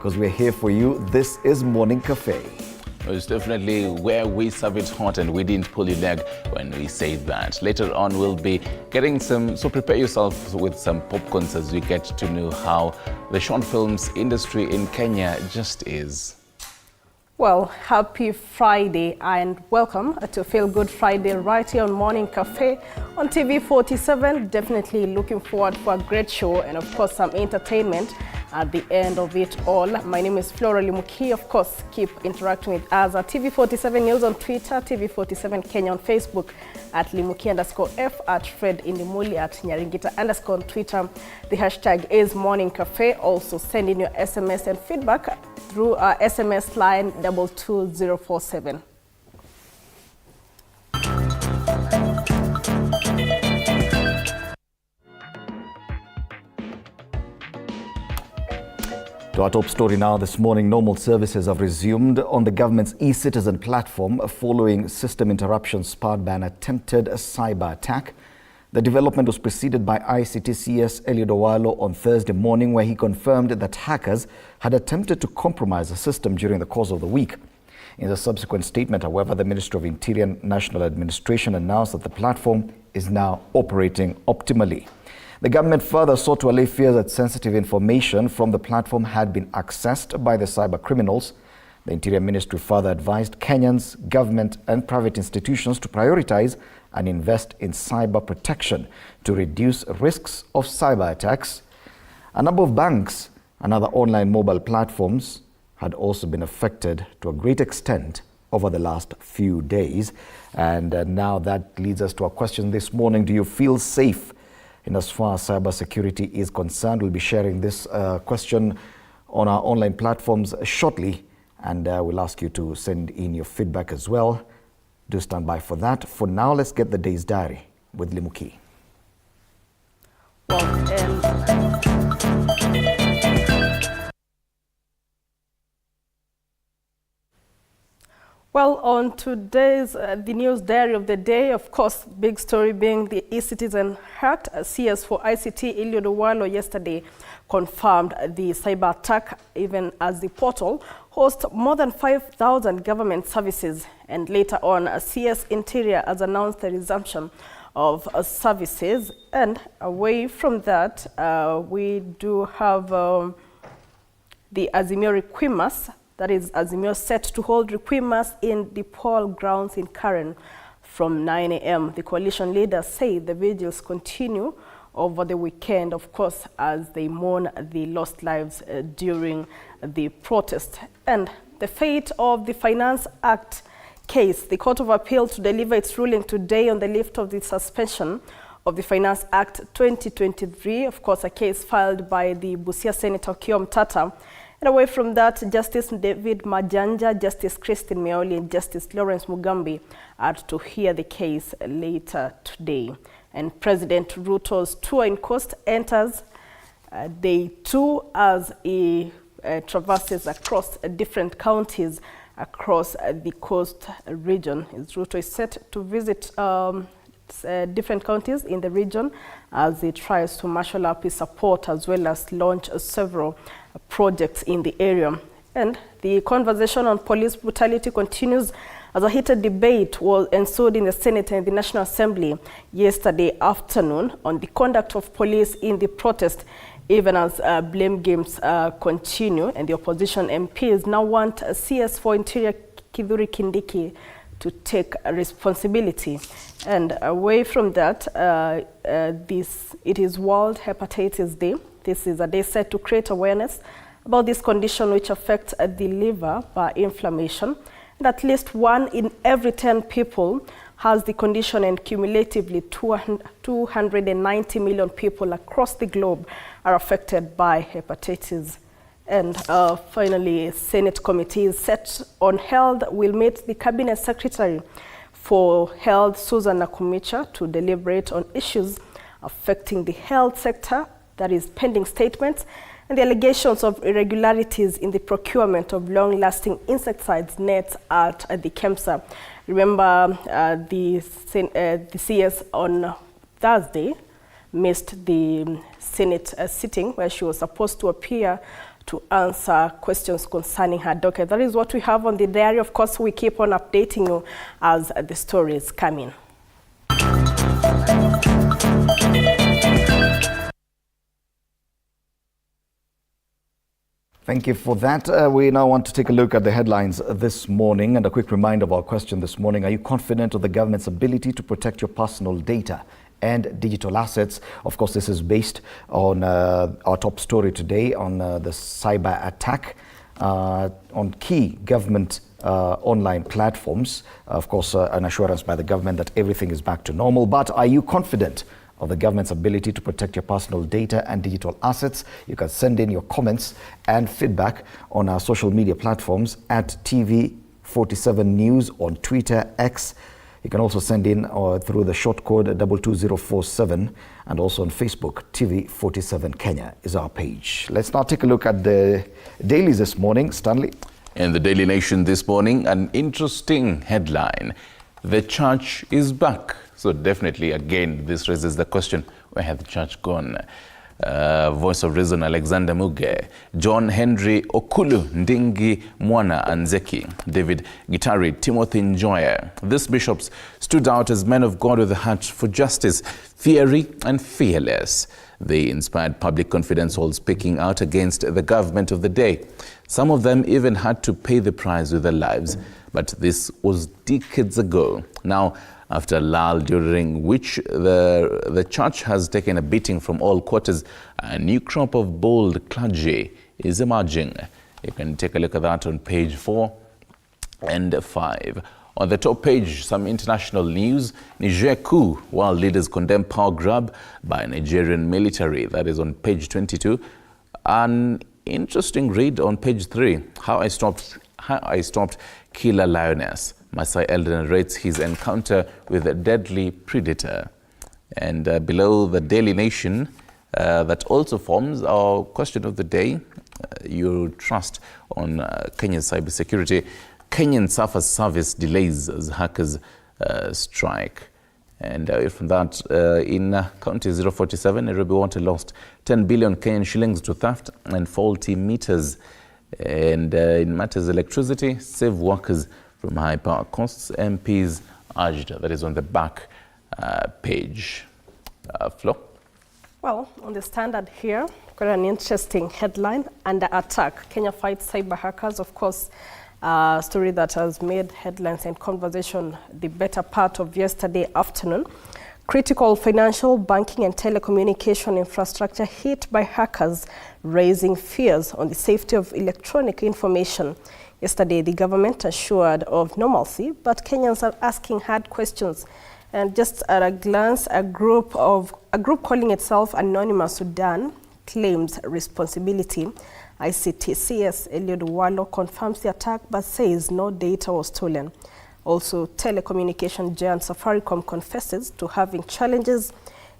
because we're here for you. This is Morning Cafe. It's definitely where we serve it hot and we didn't pull your leg when we say that. Later on, we'll be getting so prepare yourself with some popcorns as we get to know how the short films industry in Kenya just is. Well, happy Friday and welcome to Feel Good Friday right here on Morning Cafe on TV47. Definitely looking forward for a great show and of course some entertainment at the end of it all. My name is Flora Limuki. Of course, keep interacting with us at TV47 News on Twitter, TV47 Kenya on Facebook, at Limuki_F, at Fred Indimuli, at Nyaringita_ on Twitter. The hashtag is Morning Cafe. Also send in your SMS and feedback through our SMS line 22047. To our top story now this morning, normal services have resumed on the government's e-citizen platform following system interruptions sparked by an attempted cyber attack. The development was preceded by ICT CS Eliud Owalo on Thursday morning, where he confirmed that hackers had attempted to compromise the system during the course of the week. In a subsequent statement, however, the Ministry of Interior and National Administration announced that the platform is now operating optimally. The government further sought to allay fears that sensitive information from the platform had been accessed by the cyber criminals. The Interior Ministry further advised Kenyans, government and private institutions to prioritize and invest in cyber protection to reduce risks of cyber attacks. A number of banks and other online mobile platforms had also been affected to a great extent over the last few days. And now that leads us to our question this morning. Do you feel safe in as far as cybersecurity is concerned? We'll be sharing this question on our online platforms shortly, and we'll ask you to send in your feedback as well. Do stand by for that. For now, let's get the day's diary with Limuki. Well, on today's the news diary of the day, of course, big story being the e-citizen hack. CS for ICT Eliud Owalo yesterday confirmed the cyber attack, even as the portal hosts more than 5,000 government services. And later on, CS Interior has announced the resumption of services. And away from that, we do have the Azimio Requimas. That is Azimio set to hold Requimas in the poll grounds in Karen from 9 a.m. The coalition leaders say the vigils continue over the weekend, of course, as they mourn the lost lives during the protest. And the fate of the Finance Act case, the Court of Appeal to deliver its ruling today on the lift of the suspension of the Finance Act 2023, of course, a case filed by the Busia Senator Kiom Tata. And away from that, Justice David Majanja, Justice Christine Meoli, and Justice Lawrence Mugambi are to hear the case later today. And President Ruto's tour in Coast enters day 2 as he traverses across different counties across the Coast region. His Ruto is set to visit different counties in the region as he tries to marshal up his support as well as launch several projects in the area. And the conversation on police brutality continues as a heated debate was ensued in the Senate and the National Assembly yesterday afternoon on the conduct of police in the protest, even as blame games continue, and the opposition MPs now want CS for Interior Kithure Kindiki to take responsibility. And away from that, it is World Hepatitis Day. This is a day set to create awareness about this condition which affects the liver by inflammation. And at least 1 in every 10 people has the condition, and cumulatively 290 million people across the globe are affected by hepatitis. And finally, Senate committees set on health will meet the Cabinet Secretary for Health, Susan Nakumicha, to deliberate on issues affecting the health sector, that is pending statements, and the allegations of irregularities in the procurement of long-lasting insecticides nets at the KEMSA. Remember, the CS on Thursday missed the Senate sitting where she was supposed to appear to answer questions concerning her docket. That is what we have on the diary. Of course, we keep on updating you as the stories come in. Thank you for that. We now want to take a look at the headlines this morning, and a quick reminder of our question this morning. Are you confident of the government's ability to protect your personal data and digital assets? Of course, this is based on our top story today on the cyber attack on key government online platforms. Of course, an assurance by the government that everything is back to normal. But are you confident of the government's ability to protect your personal data and digital assets? You can send in your comments and feedback on our social media platforms at TV47 News on Twitter, X. You can also send in through the short code 22047, and also on Facebook. TV47 Kenya is our page. Let's now take a look at the dailies this morning. Stanley? In the Daily Nation this morning, an interesting headline: the church is back. So definitely, again, this raises the question, where had the church gone? Voice of Reason Alexander Muge, John Henry Okulu Ndingi Mwana Anzeki, David Gitari, Timothy Njoya. These bishops stood out as men of God with a heart for justice, fiery and fearless. They inspired public confidence while speaking out against the government of the day. Some of them even had to pay the price with their lives. But this was decades ago. Now, after a lull during which the church has taken a beating from all quarters, a new crop of bold clergy is emerging. You can take a look at that on page 4 and 5. On the top page, some international news. Niger coup, while leaders condemn power grab by Nigerian military. That is on page 22. An interesting read on page 3. How I stopped killer lioness. Masai elder narrates his encounter with a deadly predator. And below, the Daily Nation, that also forms our question of the day. Your trust on Kenya's cybersecurity. Kenyan suffers service delays as hackers strike. And from that, in County 047, Nairobi Water lost 10 billion Kenyan shillings to theft and faulty meters. And in matters electricity, save workers from high power costs, MPs urged. That is on the back page. Flo? Well, on the Standard here, got an interesting headline: under attack, Kenya fights cyber hackers. Of course, a story that has made headlines and conversation the better part of yesterday afternoon. Critical financial, banking and telecommunication infrastructure hit by hackers, raising fears on the safety of electronic information. Yesterday, the government assured of normalcy, but Kenyans are asking hard questions. And just at a glance, a group calling itself Anonymous Sudan claims responsibility. ICT CS Eliud Walo confirms the attack but says no data was stolen. Also, telecommunication giant Safaricom confesses to having challenges.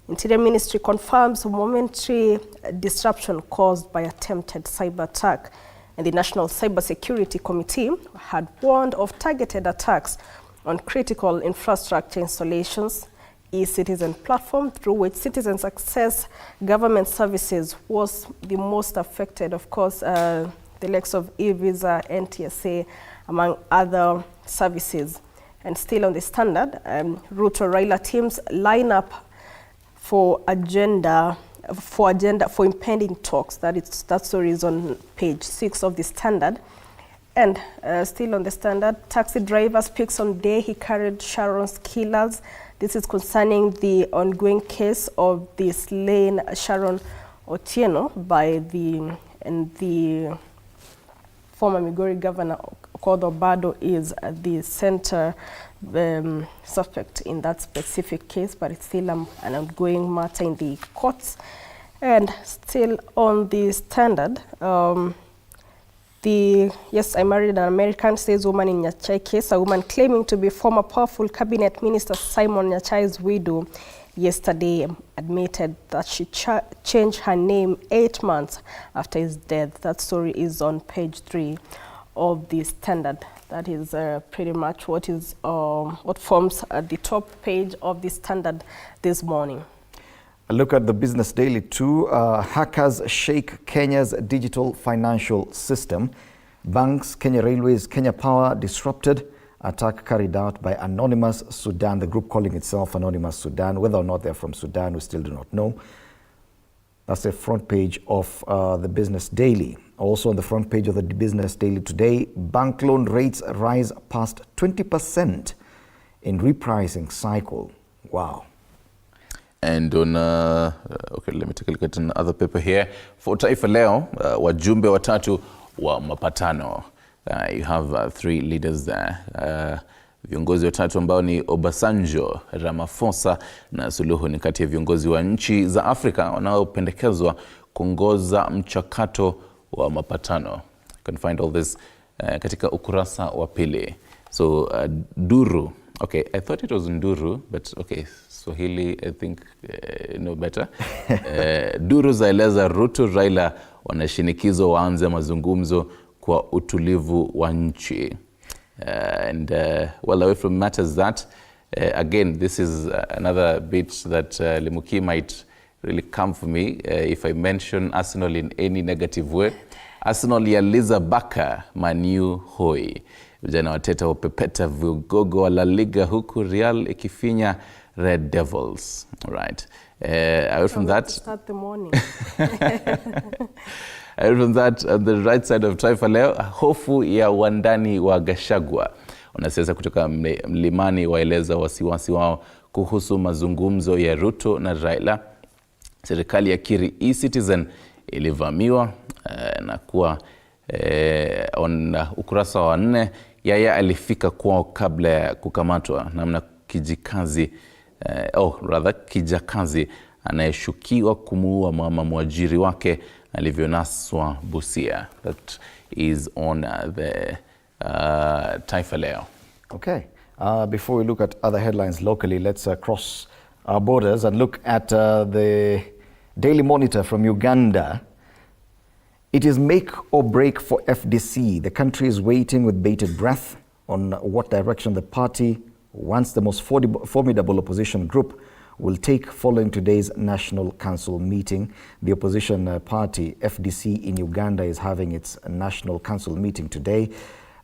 Interior Ministry confirms momentary disruption caused by attempted cyber attack. And the National Cybersecurity Committee had warned of targeted attacks on critical infrastructure installations. E-Citizen platform through which citizens access government services was the most affected. Of course, the likes of e-Visa, NTSA, among other services. And still on the Standard, Ruto Raila teams line up for impending talks. That story is on page 6 of the Standard. And still on the Standard, taxi driver speaks on day he carried Sharon's killers. This is concerning the ongoing case of the slain Sharon Otieno by the former Migori governor Okoth Obado is the center suspect in that specific case, but it's still an ongoing matter in the courts. And still on the Standard, I married an American, says woman in Nyachai case. A woman claiming to be former powerful cabinet minister Simon Nyachai's widow yesterday admitted that she changed her name 8 months after his death. That story is on page 3 of the Standard. That is pretty much what forms the top page of the Standard this morning. A look at the Business Daily too. Hackers shake Kenya's digital financial system. Banks, Kenya Railways, Kenya Power disrupted. Attack carried out by Anonymous Sudan, the group calling itself Anonymous Sudan. Whether or not they're from Sudan, we still do not know. That's the front page of the Business Daily. Also on the front page of the Business Daily today, bank loan rates rise past 20% in repricing cycle. Wow. And on, okay, let me take a look at another paper here. For Taifa Leo, wajumbe watatu wa mapatano. You have three leaders there. Viongozi watatu ambao ni Obasanjo, Ramaphosa na Suluhu ni kati ya viongozi wa nchi za Afrika wanaopendekezwa kuongoza mchakato wa mapatano. You can find all this katika ukurasa wa pili. So Duru, okay, I thought it was Nduru, but okay, Swahili I think no better. Duru zaeleza Ruto Raila wanashinikizwa waanze mazungumzo kwa utulivu wa nchi. And well, away from matters that, again, this is another bit that Limuki might really come for me if I mention Arsenal in any negative way. Arsenal ya Liza Baka, Manu hoi. Vijana wateta wapepeta vigogo wa La Liga huku Real ikifinya Red Devils. All right. Away from that, start the morning. Away from that, on the right side of Taifa Leo, hofu ya wandani wa Gachagua. Wanasiasa kutoka Mlimani waeleza wasiwasi wao kuhusu mazungumzo ya Ruto na Raila. Serikali ya kiri e-Citizen ilivamiwa na kuwa on ukurasa wa 4. Yaya alifika kwao kabla ya kukamatwa. Namna kijakazi anayeshukiwa kumuua mama mwajiri wake alivyonaswa Busia. That is on the Taifa Leo. Okay. Before we look at other headlines locally, let's cross our borders and look at the Daily Monitor from Uganda. It is make or break for FDC. The country is waiting with bated breath on what direction the party, once the most formidable opposition group, will take following today's National Council meeting. The opposition party, FDC in Uganda, is having its National Council meeting today.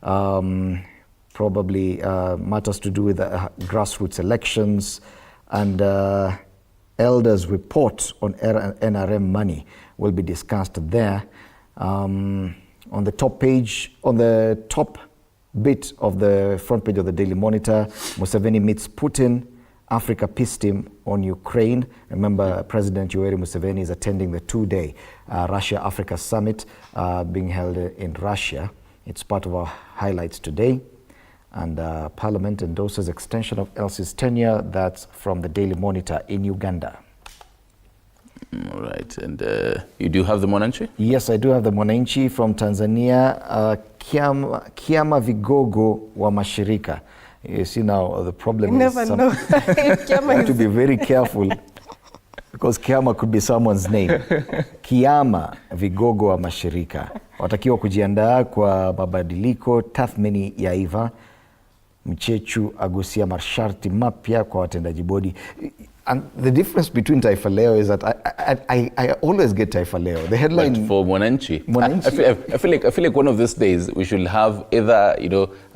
Probably matters to do with grassroots elections, and elders' report on NRM money will be discussed there. On the top page, on the top bit of the front page of the Daily Monitor, Museveni meets Putin, Africa peace team on Ukraine. Remember, President Yoweri Museveni is attending the 2-day Russia-Africa summit being held in Russia. It's part of our highlights today. And Parliament endorses extension of Elsie's tenure. That's from the Daily Monitor in Uganda. All right. And you do have the Mwananchi? Yes, I do have the Mwananchi from Tanzania. Kiama vigogo wa mashirika. You see now the problem you is never know. you have to be very careful because Kiama could be someone's name. Kiama vigogo wa mashirika watakiwa kujiandaa kwa mabadiliko, tathmini ya iva. Mchechu agusia masharti mapya kwa watendaji bodi. And the difference between Taifa Leo is that I always get Taifa Leo. The headline, but for Mwananchi, Mwananchi. I feel like one of these days we should have either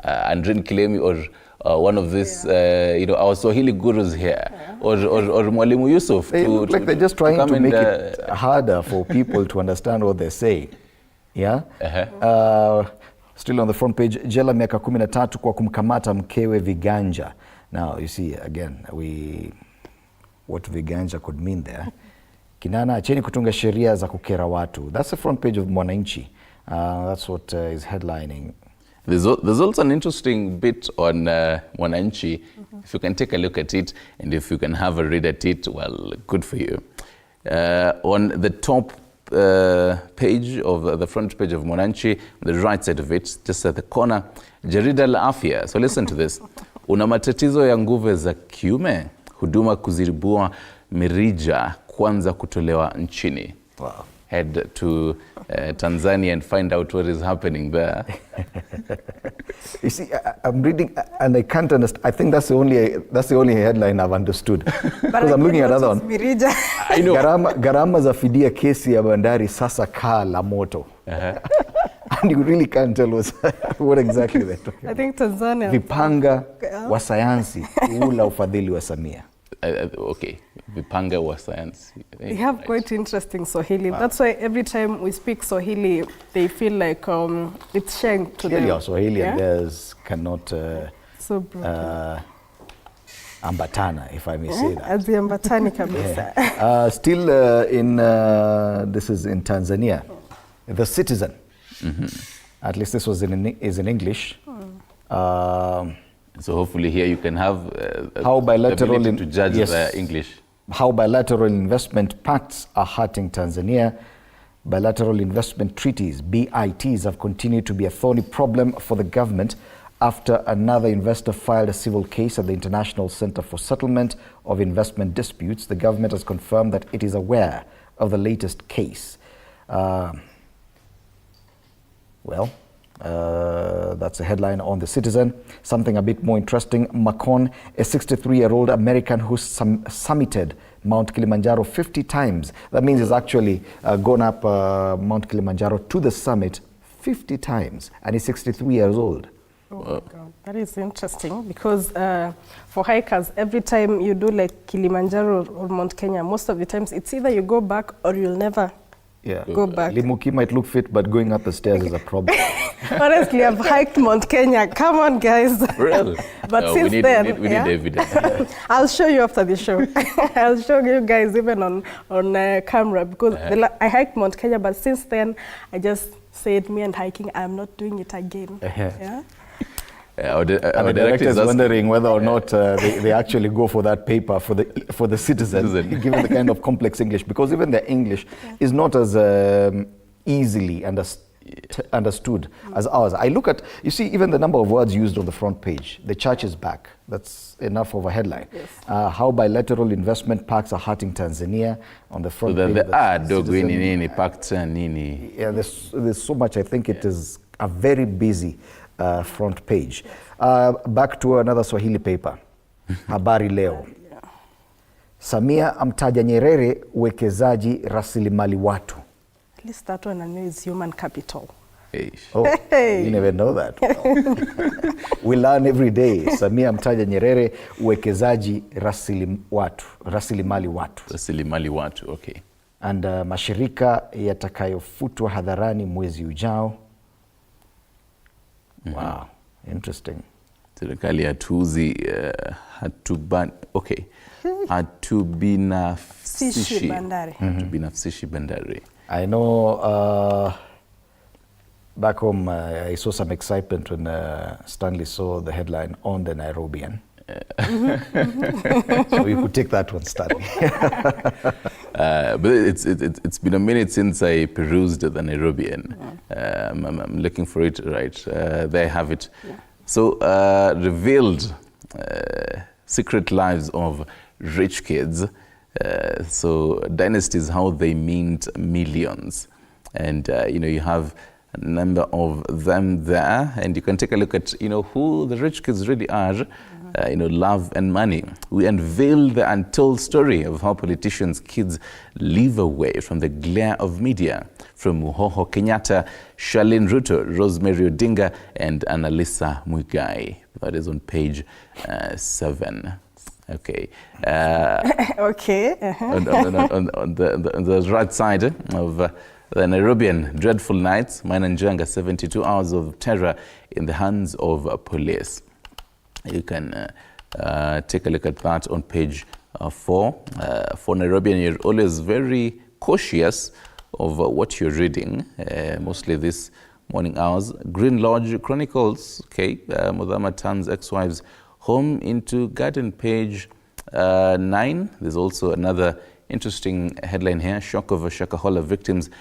Andrin Kilemi or one of these our Swahili gurus here, or Mwalimu Yusuf. They look like they're just trying to make it harder for people to understand what they're saying. Yeah. Still on the front page, jela miaka 13 kwa kumkamata mkewe viganja. Now you see again what viganja could mean there. Kinana acheni kutunga sheria za kukera watu. That's the front page of Mwananchi. That's what is headlining. There's also an interesting bit on Mwananchi. If you can take a look at it and if you can have a read at it, well, good for you. On the top page of the front page of Mwananchi, the right side of it, just at the corner, jarida la afya. So listen to this. Una matatizo ya nguvu za kiume, huduma kuzibua mirija kwanza kutolewa nchini. Wow. Head to Tanzania and find out what is happening there. You see, I'm reading and I can't understand. I think that's the only headline I've understood. Because I'm looking at another one. I know. Gharama za fidia kesi ya bandari sasa kaa la moto. And you really can't tell what exactly they're talking about. I think Tanzania. Vipanga wa sayansi ula ufadhili wa Samia. Okay, Vipanga wa sayansi. We have quite interesting Swahili. Wow. That's why every time we speak Swahili, they feel like it's sharing to Clearly them. our Swahili and theirs cannot ambatana, if I may say that. Ambatani kabisa. Still this is in Tanzania. The Citizen. At least this was is in English. So hopefully here you can have how bilateral to judge the English. How bilateral investment pacts are hurting Tanzania. Bilateral investment treaties, BITs, have continued to be a thorny problem for the government after another investor filed a civil case at the International Center for Settlement of Investment Disputes. The government has confirmed that it is aware of the latest case. That's a headline on The Citizen. Something a bit more interesting. Macron, a 63-year-old American who summited Mount Kilimanjaro 50 times. That means he's actually gone up Mount Kilimanjaro to the summit 50 times, and he's 63 years old. Oh my God, that is interesting because for hikers, every time you do like Kilimanjaro or Mount Kenya, most of the times it's either you go back or you'll never go back. Limuki might look fit, but going up the stairs is a problem. Honestly, I've hiked Mount Kenya. Come on, guys. Really? But since we need evidence. I'll show you after the show. I'll show you guys even on camera because I hiked Mount Kenya, but since then, I just said, me and hiking, I'm not doing it again. Yeah? Our director is wondering whether or not they actually go for that paper for the Citizen, given the kind of complex English, because even their English is not as easily understood as ours. I look at, you see, even the number of words used on the front page. The church is back. That's enough of a headline. Yes. How bilateral investment pacts are hurting Tanzania on the front page. Yeah, there's so much. I think it is a very busy front page. Back to another Swahili paper. Habari Leo. Samia amtaja Nyerere uwekezaji rasilimali watu. At least that one I know is human capital. Oh, you never know that. We learn every day. Samia amtaja Nyerere uwekezaji rasilimali watu. Rasilimali watu, okay. And mashirika yatakayofutwa hadharani mwezi ujao. Wow, interesting. Serikali hatubinafsishi bandari. I know back home I saw some excitement when Stanley saw the headline on the Nairobian. So you could take that one, Stanley. But it's been a minute since I perused the Nairobian. I'm looking for it right. There I have it. Yeah. So revealed secret lives of rich kids. So dynasties, how they mint millions. And you have a number of them there, and you can take a look at who the rich kids really are. Love and money. We unveil the untold story of how politicians' kids live away from the glare of media. From Muhoho Kenyatta, Charlene Ruto, Rosemary Odinga, and Annalisa Muigai. That is on page 7. Okay. Okay. On the right side of the Nairobian dreadful nights, Mainanjanga, 72 hours of terror in the hands of police. You can take a look at that on page 4. For Nairobian, you're always very cautious of what you're reading, mostly this morning hours. Green Lodge Chronicles, okay, Mudhama turns ex-wives home into garden, page 9. There's also another interesting headline here, shock of Shakahola victims,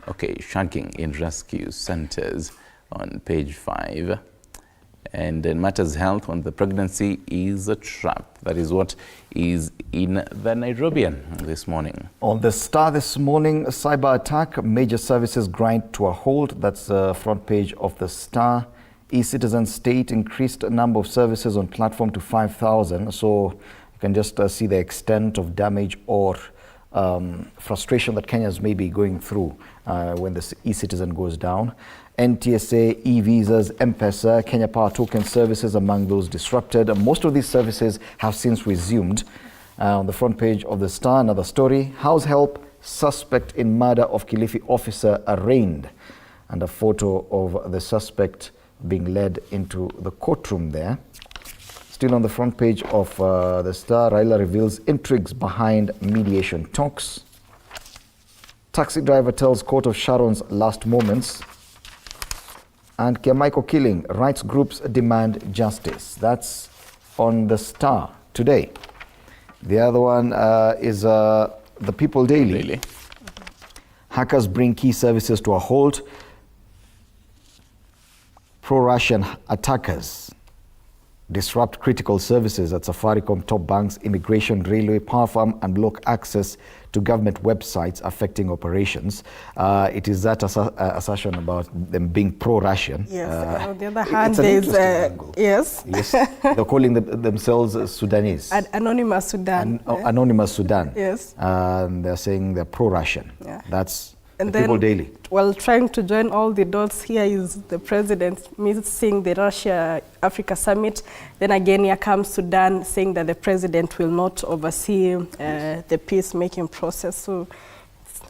okay, shagging in rescue centers on page 5. And in matters health, on the pregnancy is a trap. That is what is in the Nairobian this morning. On the Star this morning, cyber attack, major services grind to a halt. That's the front page of the Star. E-Citizen state increased number of services on platform to 5,000. So you can just see the extent of damage or frustration that Kenyans may be going through when the E-Citizen goes down. NTSA, e-visas, M-Pesa, Kenya Power Token services among those disrupted. Most of these services have since resumed. On the front page of the Star, another story, house help, suspect in murder of Kilifi officer arraigned. And a photo of the suspect being led into the courtroom there. Still on the front page of the Star, Raila reveals intrigues behind mediation talks. Taxi driver tells court of Sharon's last moments. And Kiamaiko killing, rights groups demand justice. That's on the Star today. The other one is the People Daily. Hackers bring key services to a halt. Pro-Russian attackers disrupt critical services at Safaricom, top banks, immigration, railway, power farm, and block access to government websites affecting operations. It is that assertion about them being pro-Russian. Yes, on the other hand, there's yes. They're calling themselves Sudanese. Anonymous Sudan. Anonymous Sudan. Yes. And they're saying they're pro-Russian. Yeah. That's and the People Daily. Well, trying to join all the dots here is the president missing the Russia-Africa summit. Then again, here comes Sudan saying that the president will not oversee the peacemaking process. So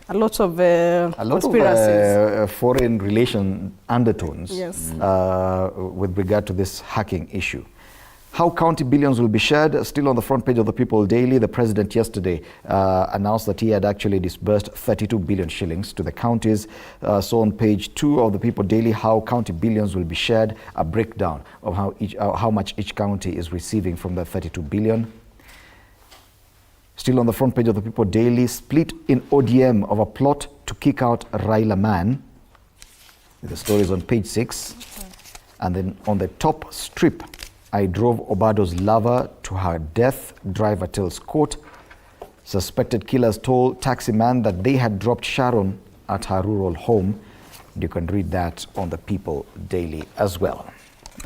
a lot of conspiracies. Foreign relation undertones yes. With regard to this hacking issue. How county billions will be shared, still on the front page of the People Daily. The president yesterday announced that he had actually disbursed 32 billion shillings to the counties. So on page 2 of the People Daily, how county billions will be shared, a breakdown of how much each county is receiving from the 32 billion. Still on the front page of the People Daily, split in ODM of a plot to kick out Raila man. The story is on page 6. And then on the top strip, I drove Obado's lover to her death, driver tells court. Suspected killers told taxi man that they had dropped Sharon at her rural home. You can read that on the People Daily as well.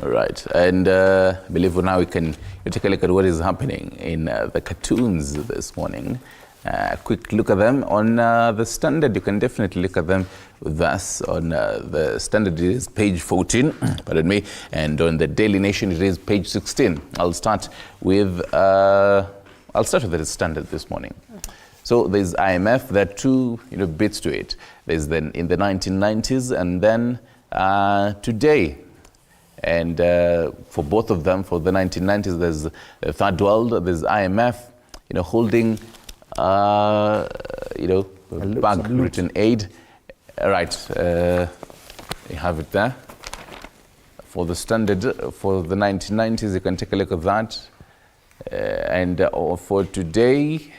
All right, and I believe now we can take a look at what is happening in the cartoons this morning. Quick look at them on the Standard. You can definitely look at them with us on the Standard. It is page 14, pardon me, and on the Daily Nation it is page 16. I'll start with the Standard this morning. So there's IMF. There are two bits to it. There's then in the 1990s and then today. And for both of them, for the 1990s, there's the Third World. There's IMF, holding. Bank written aid. Right, you have it there. For the Standard, for the 1990s, you can take a look at that. And for today,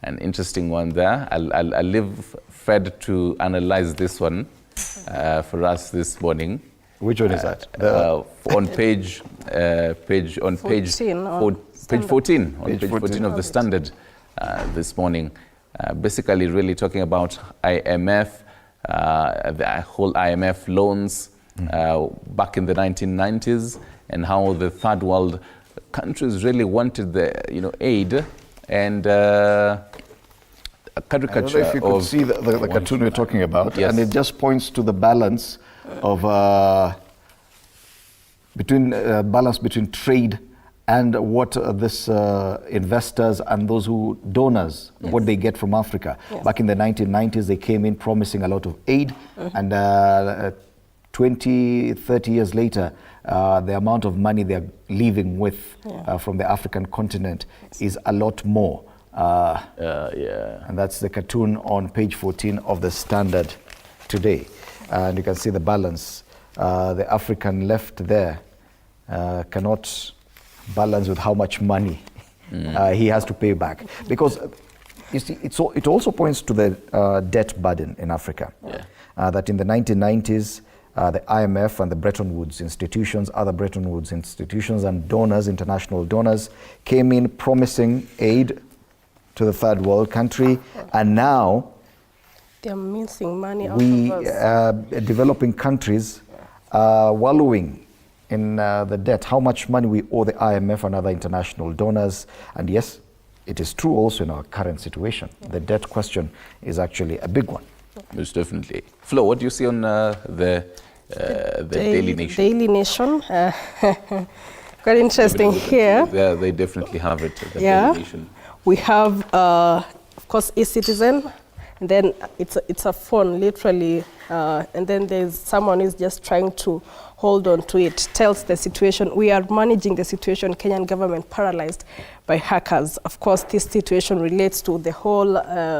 an interesting one there. I'll leave Fred to analyze this one for us this morning. Which one is that? On page 14 of the Standard. This morning, basically really talking about IMF, the whole IMF loans back in the 1990s and how the Third World countries really wanted the aid and a caricature. I don't know if you could see the cartoon we're talking about, yes. And it just points to the balance of between trade and what this investors and those who donors, yes. What they get from Africa. Yes. Back in the 1990s, they came in promising a lot of aid, and 20, 30 years later, the amount of money they're leaving with from the African continent is a lot more. And that's the cartoon on page 14 of the Standard today. And you can see the balance. The African left there cannot balance with how much money he has to pay back, because you see it also points to the debt burden in Africa. That in the 1990s the IMF and the Bretton Woods institutions, other Bretton Woods institutions and donors, international donors, came in promising aid to the Third World country, and now they're missing money out of us. Developing countries wallowing in the debt, how much money we owe the IMF and other international donors. And yes, it is true also in our current situation. The debt question is actually a big one. Most definitely. Flo, what do you see on the Daily Nation? Daily Nation. Quite interesting here. Yeah, they definitely have it. The Yeah. Daily Nation. We have, of course, e-citizen, and then it's a phone, literally, and then there's someone who's just trying to hold on to it. Tells the situation. We are managing the situation. Kenyan government paralyzed by hackers. Of course, this situation relates to the whole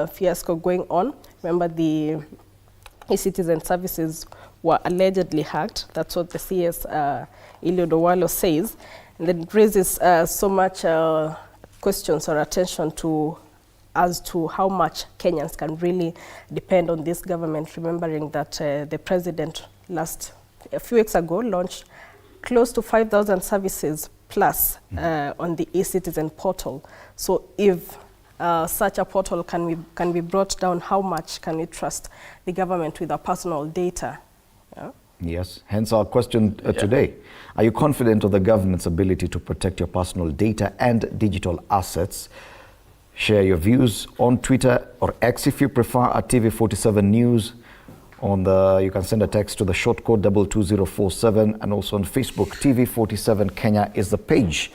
fiasco going on. Remember, the e-citizen services were allegedly hacked. That's what the CS Eliud Owalo says, and then it raises so much questions or attention to as to how much Kenyans can really depend on this government, remembering that the president a few weeks ago launched close to 5,000 services plus on the e-citizen portal. So if such a portal can be brought down, how much can we trust the government with our personal data? Yeah? Yes, hence our question today. Are you confident of the government's ability to protect your personal data and digital assets? Share your views on Twitter or X if you prefer, at TV47 News. You can send a text to the short code 22047, and also on Facebook, TV47 Kenya is the page.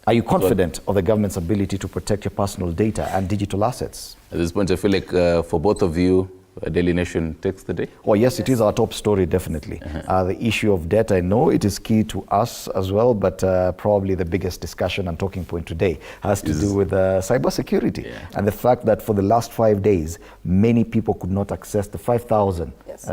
Are you confident of the government's ability to protect your personal data and digital assets? At this point, I feel like for both of you, Daily Nation takes the day. Oh yes, it is our top story, definitely. The issue of debt, I know it is key to us as well, but probably the biggest discussion and talking point today has to do with cybersecurity. And the fact that for the last 5 days, many people could not access the 5,000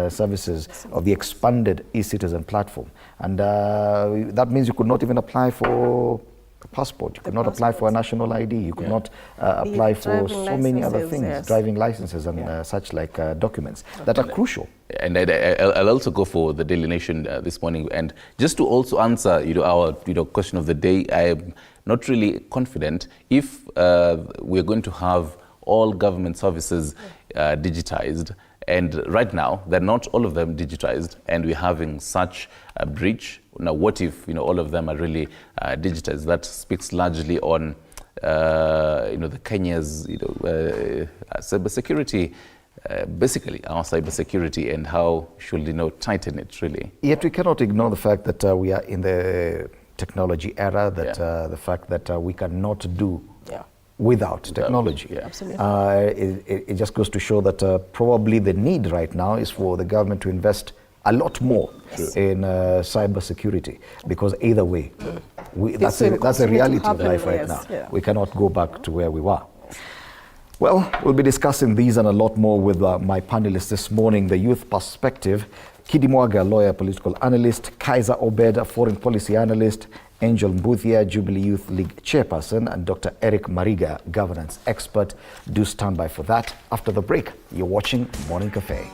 services of the expanded e-citizen platform. And that means you could not even apply for a passport, you could not apply for a national ID, you could not apply for so many other things, driving licenses and such like documents that are crucial. And I'll also go for the Daily Nation this morning. And just to also answer our question of the day, I'm not really confident if we're going to have all government services digitized. And right now, they're not all of them digitized, and we're having such a breach. Now, what if all of them are really digitized? That speaks largely on the Kenya's cybersecurity, basically our cybersecurity, and how should tighten it really. Yet we cannot ignore the fact that we are in the technology era. That the fact that we cannot do without technology. Absolutely. It just goes to show that probably the need right now is for the government to invest a lot more in cybersecurity, because either way, that's a reality of life right now. We cannot go back to where we were. Well, we'll be discussing these and a lot more with my panelists this morning. The Youth Perspective, Kidi Mwaga, lawyer, political analyst; Kaiser Obed, a foreign policy analyst; Angel Mbuthia, Jubilee Youth League chairperson; and Dr. Eric Mariga, governance expert. Do stand by for that. After the break, you're watching Morning Cafe.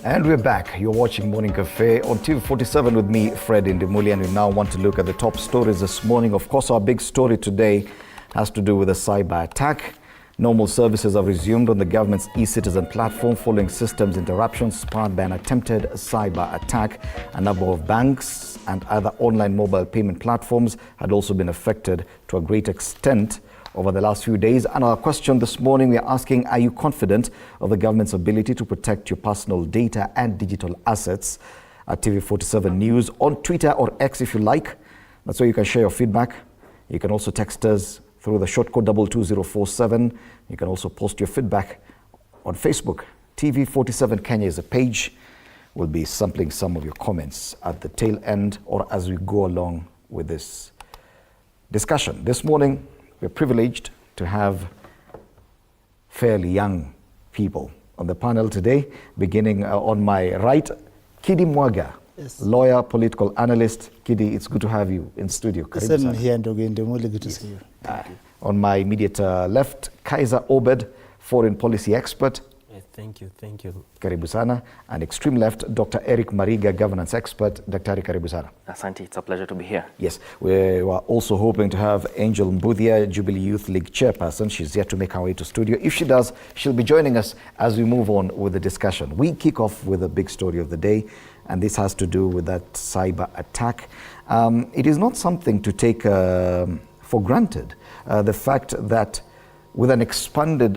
And we're back. You're watching Morning Cafe on TV47 with me, Fred Indimuli, and we now want to look at the top stories this morning. Of course, our big story today has to do with a cyber attack. Normal services have resumed on the government's e-citizen platform following systems interruptions sparked by an attempted cyber attack. A number of banks and other online mobile payment platforms had also been affected to a great extent over the last few days. And our question this morning, we are asking, are you confident of the government's ability to protect your personal data and digital assets? At TV47 News on Twitter or X if you like. That's where you can share your feedback. You can also text us through the short code 22047. You can also post your feedback on Facebook. TV47 Kenya is a page. We'll be sampling some of your comments at the tail end or as we go along with this discussion. This morning, we're privileged to have fairly young people on the panel today, beginning on my right, Kidi Mwaga. Yes. Lawyer, political analyst. Kidi, it's good to have you in studio. Karibu sana. Here and again, good to see you. On my immediate left, Kaiser Obed, foreign policy expert. Thank you. Karibu sana. And extreme left, Dr. Eric Mariga, governance expert. Dr. Karibu sana. Asante, it's a pleasure to be here. Yes, we were also hoping to have Angel Mbuthia, Jubilee Youth League chairperson. She's yet to make her way to studio. If she does, she'll be joining us as we move on with the discussion. We kick off with a big story of the day, and this has to do with that cyber attack. It is not something to take for granted. The fact that with an expanded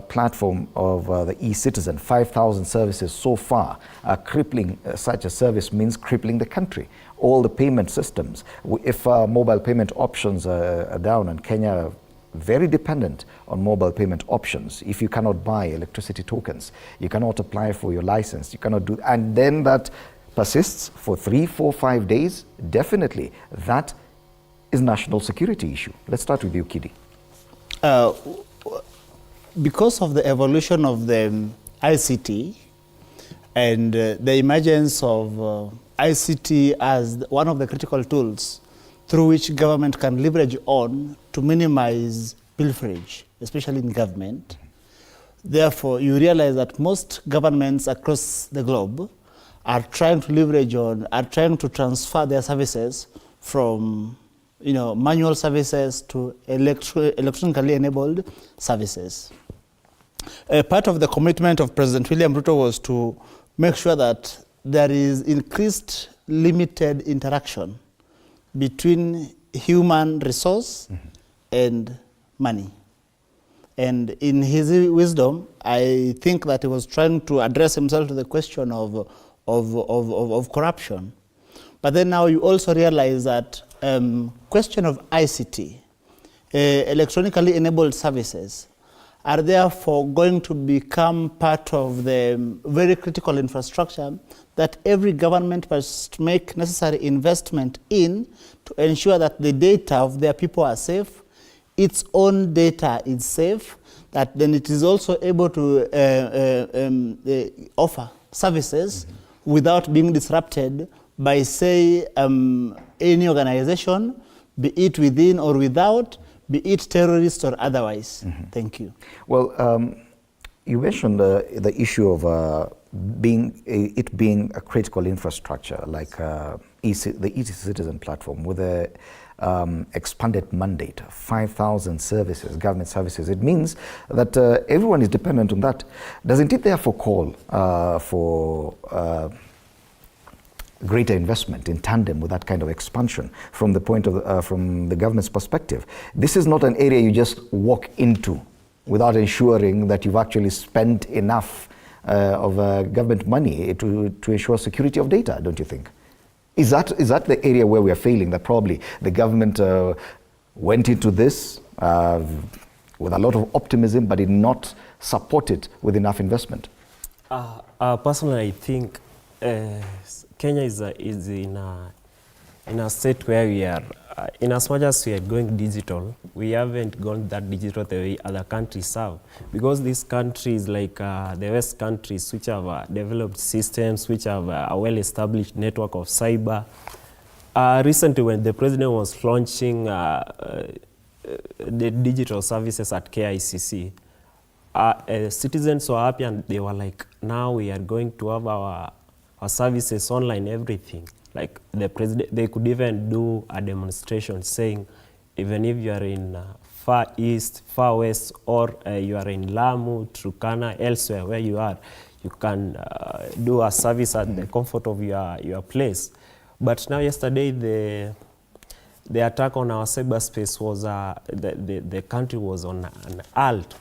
platform of the e-citizen, 5,000 services so far, crippling such a service means crippling the country. All the payment systems, if mobile payment options are down, and Kenya very dependent on mobile payment options. If you cannot buy electricity tokens, you cannot apply for your license, you cannot do, and then that persists for 3, 4, 5 days, definitely that is national security issue. Let's start with you, Kidi. Because of the evolution of the ICT and the emergence of ICT as one of the critical tools through which government can leverage on to minimize pilferage, especially in government. Therefore, you realize that most governments across the globe are trying to leverage on, are trying to transfer their services from manual services to electronically enabled services. Part of the commitment of President William Ruto was to make sure that there is increased limited interaction between human resource and money. And in his wisdom, I think that he was trying to address himself to the question of corruption. But then now you also realize that question of ICT, electronically enabled services, are therefore going to become part of the very critical infrastructure that every government must make necessary investment in to ensure that the data of their people are safe, its own data is safe, that then it is also able to offer services without being disrupted by, say, any organization, be it within or without, be it terrorist or otherwise. Thank you. Well, you mentioned the issue of it being a critical infrastructure, like the e-citizen platform with a expanded mandate, 5,000 services, government services. It means that everyone is dependent on that. Doesn't it therefore call for greater investment in tandem with that kind of expansion from the point of from the government's perspective? This is not an area you just walk into without ensuring that you've actually spent enough of government money to ensure security of data, don't you think? Is that the area where we are failing, that probably the government went into this with a lot of optimism but did not support it with enough investment? Personally, I think Kenya is in a state where we are, in as much as we are going digital, we haven't gone that digital the way other countries have. Because this country is like the West countries, which have developed systems, which have a well-established network of cyber. Recently, when the president was launching the digital services at KICC, citizens were happy and they were like, now we are going to have our services online, everything. Like the president, they could even do a demonstration saying, even if you are in far east, far west, or you are in Lamu, Turkana, elsewhere where you are, you can do a service at the comfort of your place. But now yesterday, the attack on our cyberspace was, the country was on an halt.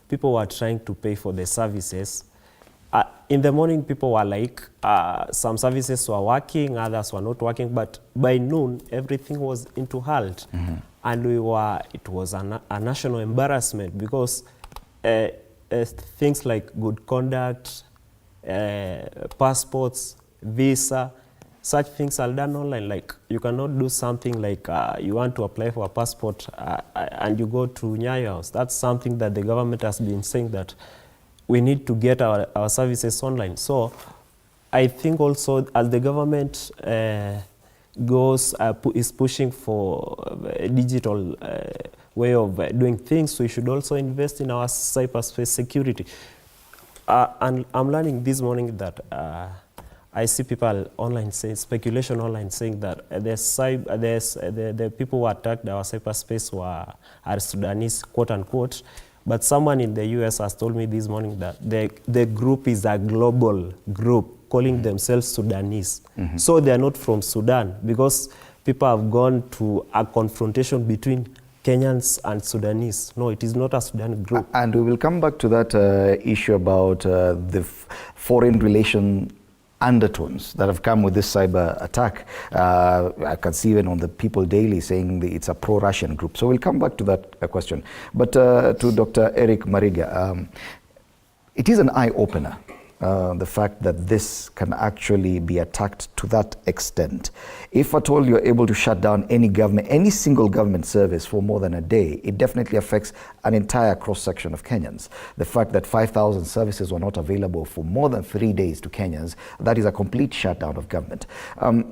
People were trying to pay for the services. In the morning, people were like, some services were working, others were not working, but by noon, everything was into halt. And it was a national embarrassment because things like good conduct, passports, visa, such things are done online. Like you cannot do something like you want to apply for a passport and you go to Nyayo House. That's something that the government has been saying that we need to get our services online. So I think also as the government is pushing for a digital way of doing things, we should also invest in our cyberspace security. And I'm learning this morning that I see people online saying, speculation online saying that the people who attacked our cyberspace are Sudanese, quote unquote. But someone in the US has told me this morning that the group is a global group calling themselves Sudanese. So they are not from Sudan because people have gone to a confrontation between Kenyans and Sudanese. No, it is not a Sudan group. And we will come back to that issue about the foreign relation undertones that have come with this cyber attack. I can see even on the People Daily saying it's a pro-Russian group. So we'll come back to that question. But to Dr. Eric Mariga, it is an eye-opener, the fact that this can actually be attacked to that extent. If at all you're able to shut down any single government service for more than a day, it definitely affects an entire cross-section of Kenyans. The fact that 5,000 services were not available for more than 3 days to Kenyans, that is a complete shutdown of government.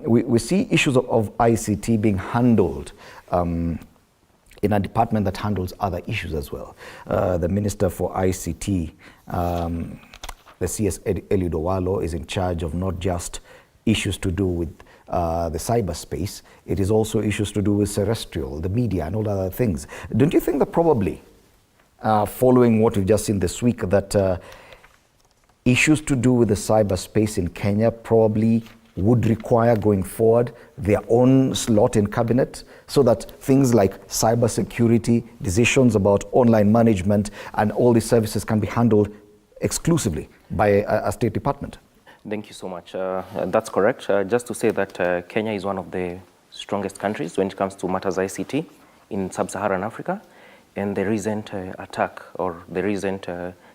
We see issues of ICT being handled in a department that handles other issues as well. The Minister for ICT, the CS Eliud Owalo, is in charge of not just issues to do with the cyberspace, it is also issues to do with terrestrial, the media and all other things. Don't you think that probably, following what we've just seen this week, that issues to do with the cyberspace in Kenya probably would require going forward their own slot in cabinet so that things like cybersecurity, decisions about online management and all these services can be handled exclusively by a state department? Thank you so much. That's correct. Just to say that Kenya is one of the strongest countries when it comes to matters ICT in sub-Saharan Africa, and the recent attack or the recent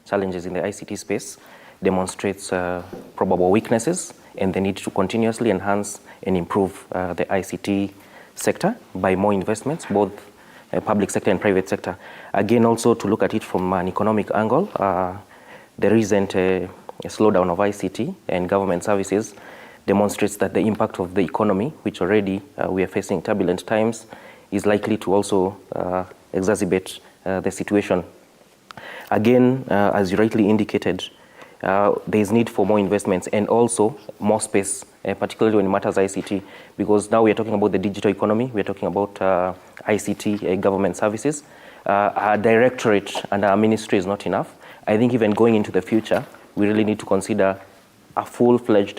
challenges in the ICT space demonstrates probable weaknesses and the need to continuously enhance and improve the ICT sector by more investments, both public sector and private sector. Again, also to look at it from an economic angle, the recent slowdown of ICT and government services demonstrates that the impact of the economy, which already we are facing turbulent times, is likely to also exacerbate the situation. Again, as you rightly indicated, there is need for more investments and also more space, particularly when it matters ICT, because now we are talking about the digital economy, we are talking about ICT government services. Our directorate and our ministry is not enough. I think even going into the future, we really need to consider a full-fledged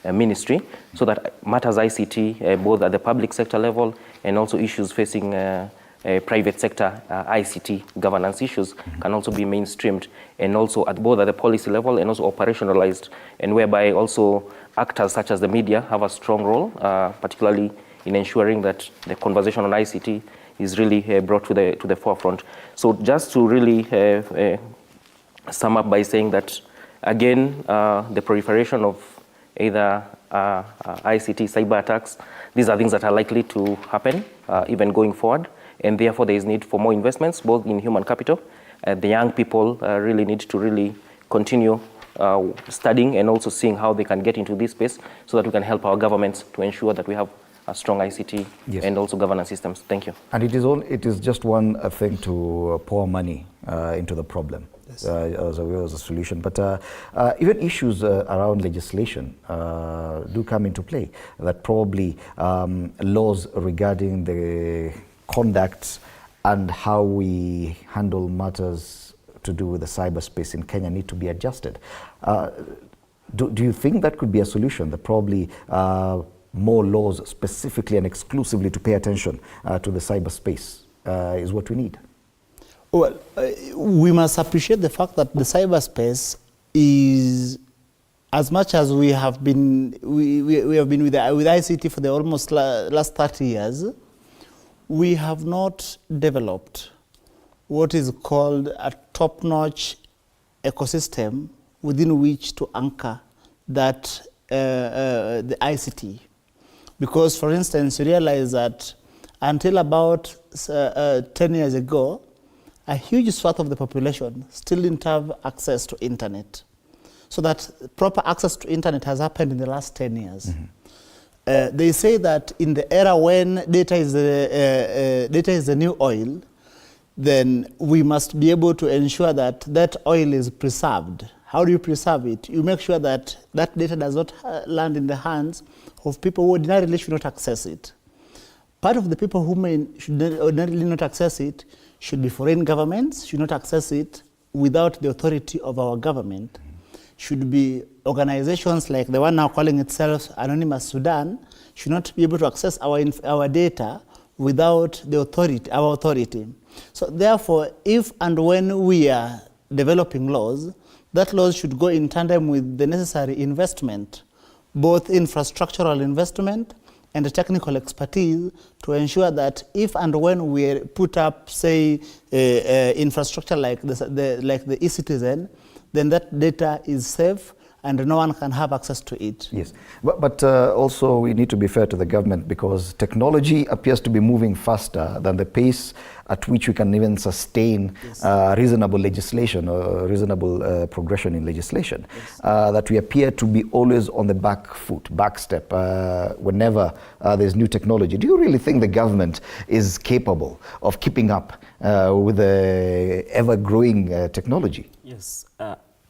ministry so that matters ICT, both at the public sector level and also issues facing private sector ICT governance issues can also be mainstreamed, and also at both at the policy level and also operationalized, and whereby also actors such as the media have a strong role, particularly in ensuring that the conversation on ICT is really brought to the forefront. So just to really sum up by saying that, again, the proliferation of either ICT cyber attacks, these are things that are likely to happen even going forward, and therefore there is need for more investments, both in human capital. The young people really need to really continue studying and also seeing how they can get into this space so that we can help our governments to ensure that we have a strong ICT Yes. and also governance systems. Thank you. And it is just one thing to pour money into the problem. Yes. As a solution. But even issues around legislation do come into play, that probably laws regarding the conduct and how we handle matters to do with the cyberspace in Kenya need to be adjusted. Do you think that could be a solution, that probably more laws specifically and exclusively to pay attention to the cyberspace is what we need? Well, we must appreciate the fact that the cyberspace is, as much as we have been, we have been with ICT for the almost last 30 years, we have not developed what is called a top-notch ecosystem within which to anchor that the ICT. Because, for instance, you realize that until about 10 years ago, a huge swath of the population still didn't have access to internet. So that proper access to internet has happened in the last 10 years. Mm-hmm. They say that in the era when data is the new oil, then we must be able to ensure that that oil is preserved. How do you preserve it? You make sure that that data does not land in the hands of people who ordinarily should not access it. Part of the people who should ordinarily not access it should be foreign governments, should not access it without the authority of our government. Should be organizations like the one now calling itself Anonymous Sudan, should not be able to access our data without the authority, our authority. So therefore, if and when we are developing laws, that laws should go in tandem with the necessary investment, both infrastructural investment and the technical expertise, to ensure that if and when we put up, say, infrastructure like the e-citizen, then that data is safe and no one can have access to it. Yes, but also we need to be fair to the government, because technology appears to be moving faster than the pace at which we can even sustain reasonable legislation or reasonable progression in legislation. Yes. That we appear to be always on the back step whenever there's new technology. Do you really think the government is capable of keeping up with the ever-growing technology? Yes,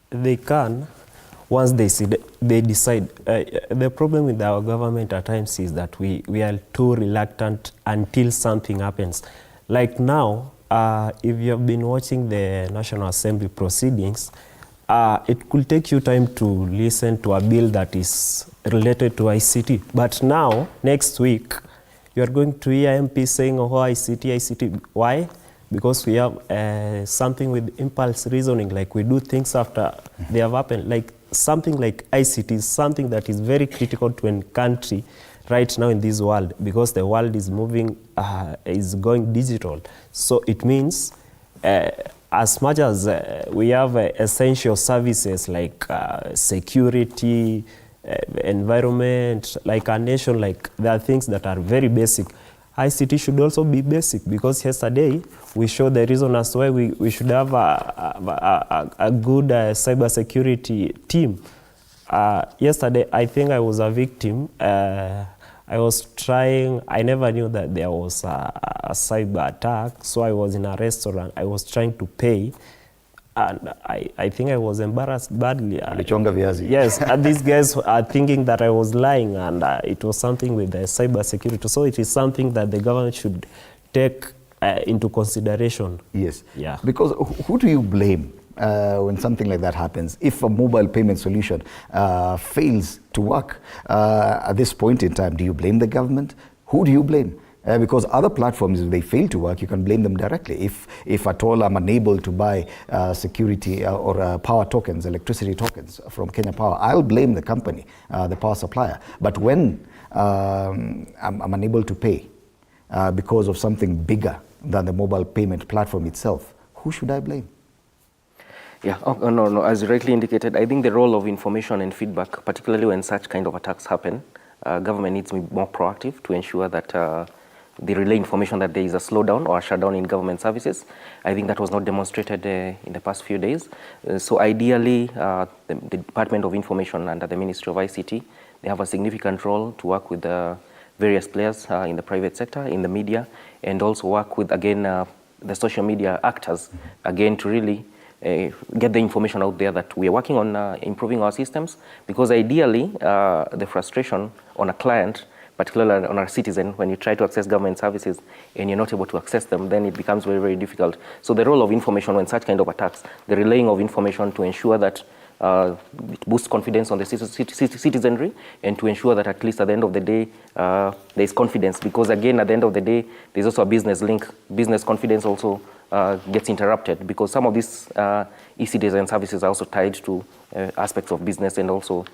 they can. Once they decide. The problem with our government at times is that we are too reluctant until something happens. Like now, if you have been watching the National Assembly proceedings, it could take you time to listen to a bill that is related to ICT. But now, next week, you are going to hear MPs saying, oh, ICT. Why? Because we have something with impulse reasoning, like we do things after they have happened. Like something like ICT is something that is very critical to a country right now in this world, because the world is moving, is going digital. So it means as much as we have essential services like security, environment, like a nation, like there are things that are very basic. ICT should also be basic, because yesterday we showed the reason as to why we should have a good cybersecurity team. Yesterday, I think I was a victim. I was trying, I never knew that there was a cyber attack, so I was in a restaurant. I was trying to pay, and I think I was embarrassed badly. Yes, and these guys are thinking that I was lying, and it was something with the cyber security. So it is something that the government should take into consideration. Yes, yeah. Because who do you blame when something like that happens? If a mobile payment solution fails to work at this point in time, do you blame the government? Who do you blame? Because other platforms, if they fail to work, you can blame them directly. If at all I'm unable to buy security or power tokens, electricity tokens from Kenya Power, I'll blame the company, the power supplier. But when I'm unable to pay because of something bigger than the mobile payment platform itself, who should I blame? Yeah, no, as you rightly indicated, I think the role of information and feedback, particularly when such kind of attacks happen, government needs to be more proactive to ensure that they relay information that there is a slowdown or a shutdown in government services. I think that was not demonstrated in the past few days. So ideally, the Department of Information under the Ministry of ICT, they have a significant role to work with the various players in the private sector, in the media, and also work with, again, the social media actors, again, to really get the information out there that we are working on improving our systems, because ideally, the frustration on a client, particularly on a citizen, when you try to access government services and you're not able to access them, then it becomes very, very difficult. So the role of information when such kind of attacks, the relaying of information to ensure that it boosts confidence on the citizenry, and to ensure that at least at the end of the day, there is confidence. Because again, at the end of the day, there's also a business link. Business confidence also gets interrupted, because some of these e-citizen services are also tied to aspects of business and also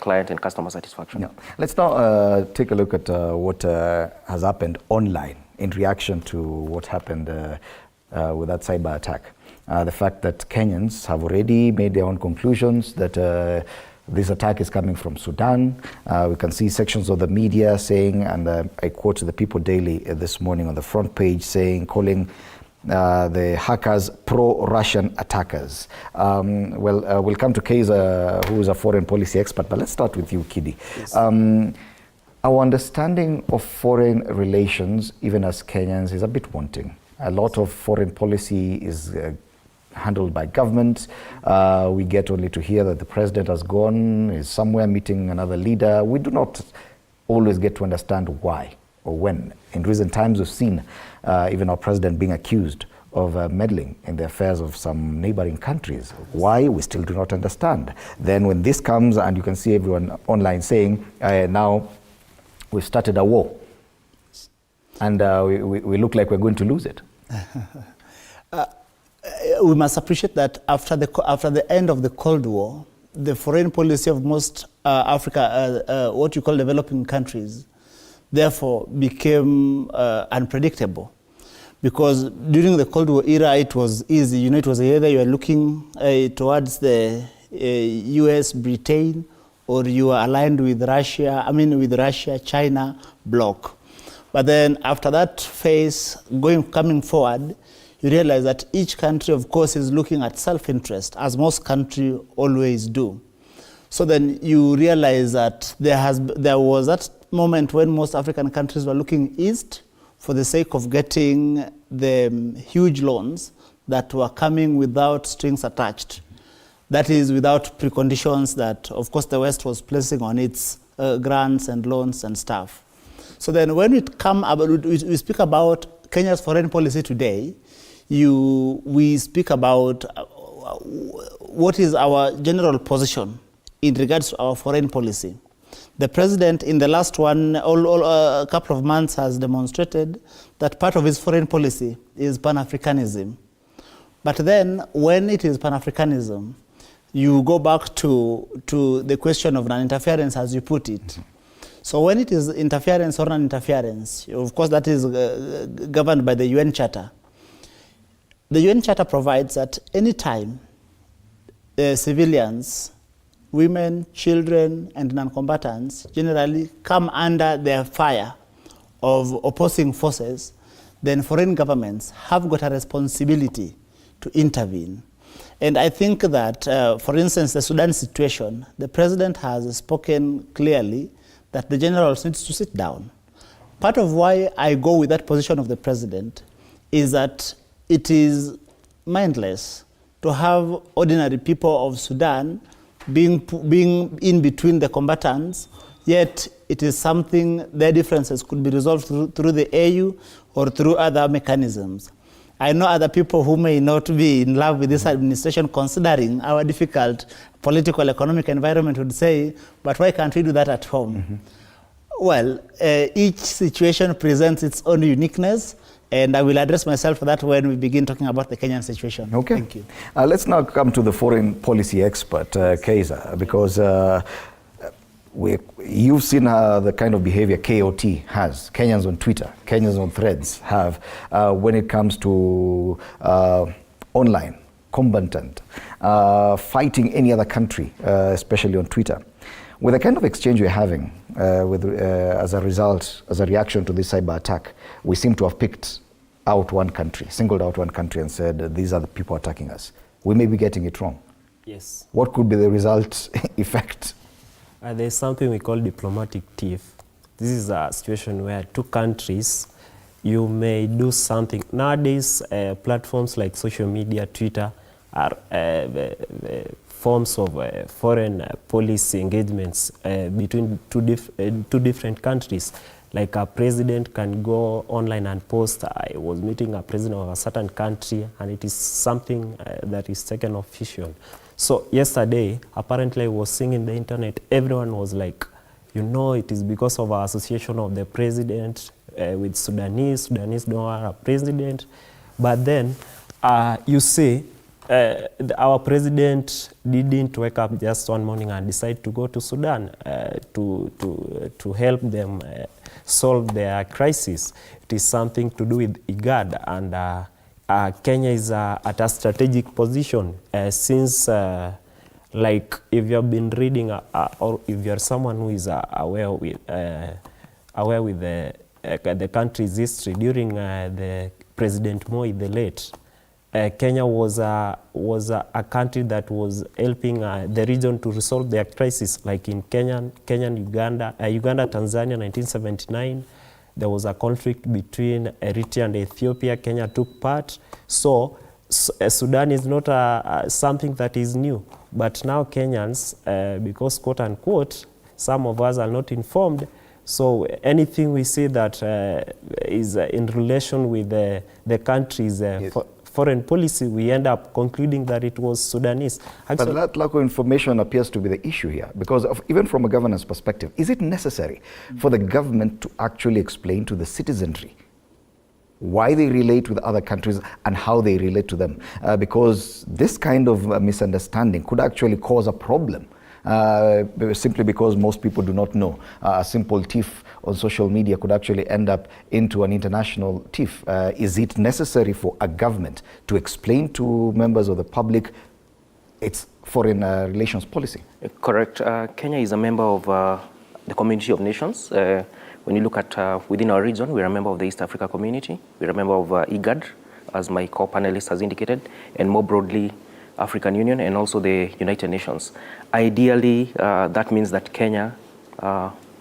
client and customer satisfaction. Yeah. Let's now take a look at what has happened online in reaction to what happened with that cyber attack. The fact that Kenyans have already made their own conclusions that this attack is coming from Sudan. We can see sections of the media saying, and I quote the People Daily this morning on the front page, calling the hackers pro-Russian attackers. We'll come to Kaiser, who is a foreign policy expert, but let's start with you, Kidi. Yes. Our understanding of foreign relations, even as Kenyans, is a bit wanting. A lot of foreign policy is handled by government. We get only to hear that the president has gone, is somewhere meeting another leader. We do not always get to understand why or when. In recent times, we've seen even our president being accused of meddling in the affairs of some neighboring countries. Why? We still do not understand. Then when this comes, and you can see everyone online saying, now we've started a war, and we look like we're going to lose it. We must appreciate that after the end of the Cold War, the foreign policy of most Africa, what you call developing countries, therefore became unpredictable. Because during the Cold War era, it was easy. You know, it was either you are looking towards the US, Britain, or you are aligned with Russia, China bloc. But then after that phase, coming forward, you realize that each country, of course, is looking at self-interest, as most countries always do. So then you realize that there was that moment when most African countries were looking east for the sake of getting the huge loans that were coming without strings attached. That is, without preconditions that, of course, the West was placing on its grants and loans and stuff. So then when we speak about Kenya's foreign policy today, we speak about what is our general position in regards to our foreign policy. The president in the last couple of months has demonstrated that part of his foreign policy is Pan-Africanism. But then when it is Pan-Africanism, you go back to the question of non-interference, as you put it. So when it is interference or non-interference, of course that is governed by the UN Charter. The UN Charter provides that any time civilians, women, children, and non-combatants generally come under the fire of opposing forces, then foreign governments have got a responsibility to intervene. And I think that, for instance, the Sudan situation, the president has spoken clearly that the generals need to sit down. Part of why I go with that position of the president is that it is mindless to have ordinary people of Sudan being in between the combatants, yet it is something, their differences could be resolved through the AU or through other mechanisms. I know other people who may not be in love with this administration, considering our difficult political, economic environment, would say, but why can't we do that at home? Mm-hmm. Well, each situation presents its own uniqueness, and I will address myself for that when we begin talking about the Kenyan situation. Okay. Thank you. Let's now come to the foreign policy expert, Kaiser, because you've seen the kind of behavior KOT has, Kenyans on Twitter, Kenyans on Threads have, when it comes to online combatant, fighting any other country, especially on Twitter. With the kind of exchange we're having as a result, as a reaction to this cyber attack, we seem to have picked out one country, singled out one country and said, these are the people attacking us. We may be getting it wrong. Yes. What could be the result effect? There's something we call diplomatic tiff. this is a situation where two countries, you may do something. Nowadays, platforms like social media, Twitter, are forms of foreign policy engagements between two different countries. Like a president can go online and post, I was meeting a president of a certain country, and it is something that is taken official. So yesterday, apparently I was seeing in the internet, everyone was like, you know, it is because of our association of the president with Sudanese. Sudanese don't have a president. But then you see, our president didn't wake up just one morning and decide to go to Sudan to help them solve their crisis. It is something to do with IGAD, and Kenya is at a strategic position since, like, if you have been reading or if you are someone who is aware with the country's history during the President Moi the late. Kenya was a country that was helping the region to resolve their crisis, like in Uganda, Tanzania, 1979. There was a conflict between Eritrea and Ethiopia. Kenya took part. So Sudan is not something that is new. But now Kenyans, because quote unquote, some of us are not informed, so anything we see that is in relation with the country's foreign policy, we end up concluding that it was Sudanese. Actually, but that lack of information appears to be the issue here, because even from a governance perspective, is it necessary for the government to actually explain to the citizenry why they relate with other countries and how they relate to them? Because this kind of misunderstanding could actually cause a problem. Simply because most people do not know. A simple tiff on social media could actually end up into an international tiff. Is it necessary for a government to explain to members of the public its foreign relations policy? Correct. Kenya is a member of the Community of Nations. When you look at within our region, we are a member of the East Africa Community. We are a member of IGAD, as my co-panelist has indicated, and more broadly, African Union and also the United Nations. Ideally, that means that Kenya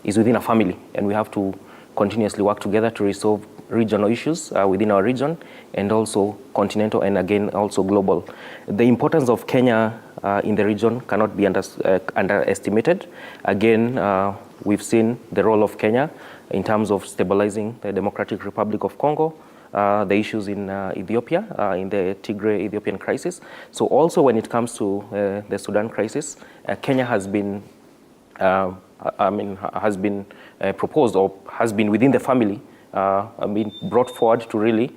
is within a family, and we have to continuously work together to resolve regional issues within our region, and also continental, and again also global. The importance of Kenya in the region cannot be underestimated. Again, we've seen the role of Kenya in terms of stabilizing the Democratic Republic of Congo, the issues in Ethiopia, in the Tigray-Ethiopian crisis. So also when it comes to the Sudan crisis, Kenya has been, proposed or has been within the family, brought forward to really,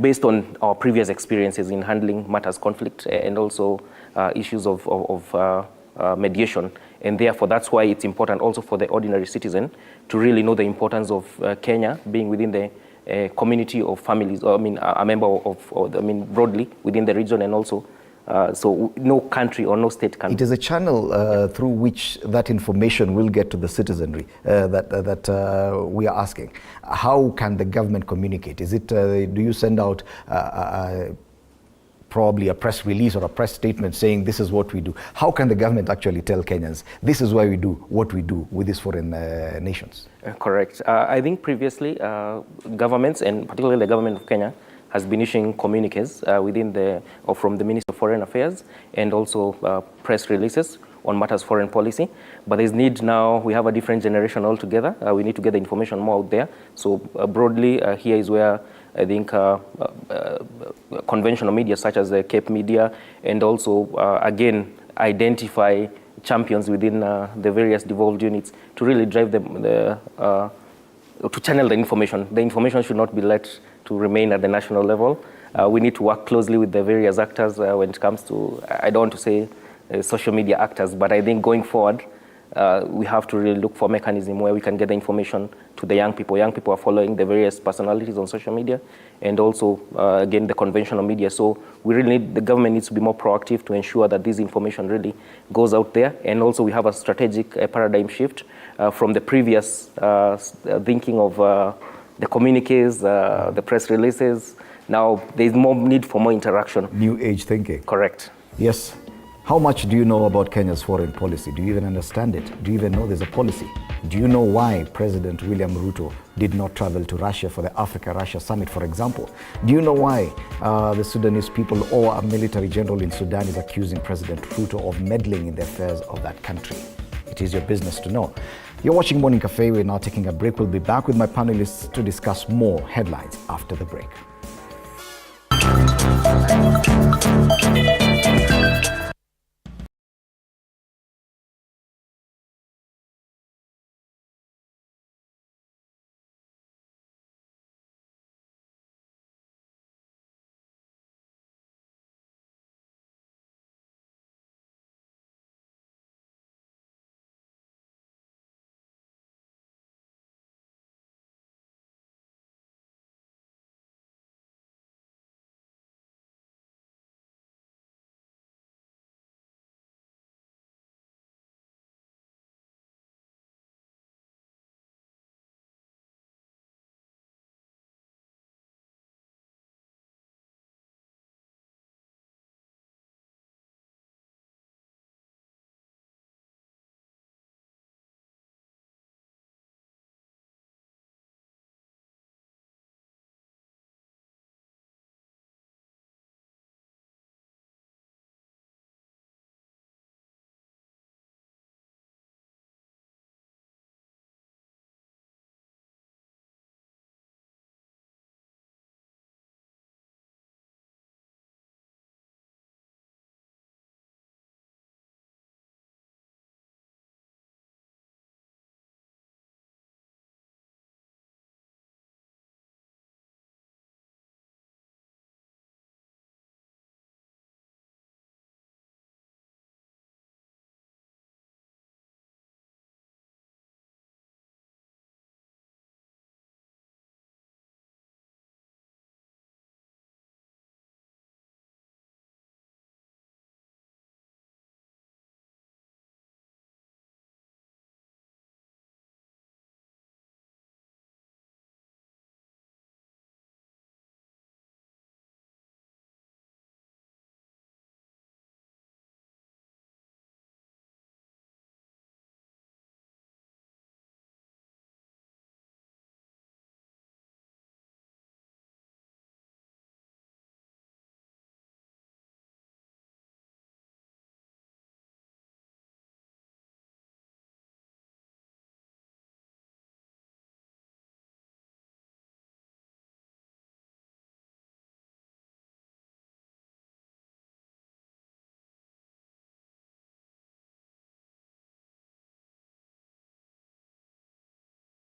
based on our previous experiences in handling matters conflict and also issues of mediation. And therefore, that's why it's important also for the ordinary citizen to really know the importance of Kenya being within the community of families, or a member of broadly within the region, and also so no country or no state can. It is a channel through which that information will get to the citizenry that we are asking. How can the government communicate? Is it, do you send out probably a press release or a press statement saying this is what we do? How can the government actually tell Kenyans this is why we do what we do with these foreign nations? Correct. I think previously governments, and particularly the government of Kenya, has been issuing communiques within the, or from the Ministry of Foreign Affairs, and also press releases on matters foreign policy. But there's need now, we have a different generation altogether. We need to get the information more out there. So broadly, here is where I think conventional media such as the Cape Media, and also again identify champions within the various devolved units to really drive to channel the information. The information should not be let to remain at the national level. We need to work closely with the various actors when it comes to, I don't want to say social media actors, but I think going forward, we have to really look for a mechanism where we can get the information to the young people. Young people are following the various personalities on social media, and also, again, the conventional media. So we really need, the government needs to be more proactive to ensure that this information really goes out there. And also we have a strategic paradigm shift from the previous thinking of the communiques, the press releases. Now there's more need for more interaction. New age thinking. Correct. Yes. How much do you know about Kenya's foreign policy? Do you even understand it? Do you even know there's a policy? Do you know why President William Ruto did not travel to Russia for the Africa-Russia summit, for example? Do you know why the Sudanese people or a military general in Sudan is accusing President Ruto of meddling in the affairs of that country? It is your business to know. You're watching Morning Cafe. We're now taking a break. We'll be back with my panelists to discuss more headlines after the break.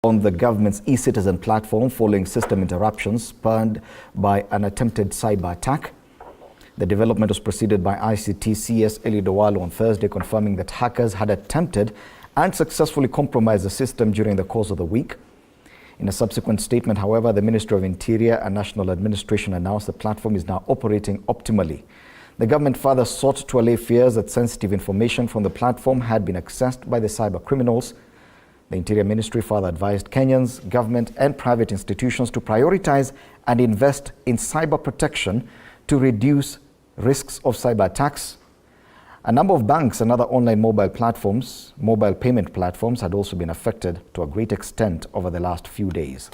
On the government's e-citizen platform following system interruptions spurred by an attempted cyber attack. The development was preceded by ICT CS Eliud Owalo on Thursday, confirming that hackers had attempted and successfully compromised the system during the course of the week. In a subsequent statement, however, the Ministry of Interior and National Administration announced the platform is now operating optimally. The government further sought to allay fears that sensitive information from the platform had been accessed by the cyber criminals. The Interior Ministry further advised Kenyans, government and private institutions to prioritize and invest in cyber protection to reduce risks of cyber attacks. A number of banks and other online mobile payment platforms had also been affected to a great extent over the last few days.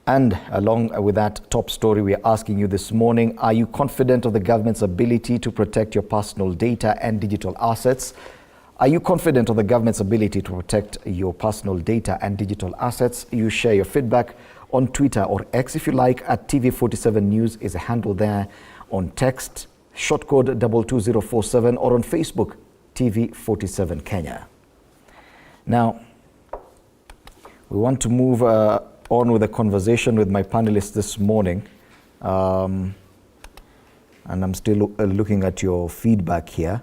And along with that top story, we are asking you this morning, are you confident of the government's ability to protect your personal data and digital assets? Are you confident of the government's ability to protect your personal data and digital assets? You share your feedback on Twitter or X if you like, at TV47 News is a handle there, on text, short code 22047, or on Facebook, TV47 Kenya. Now, we want to move on with a conversation with my panelists this morning. And I'm still looking at your feedback here.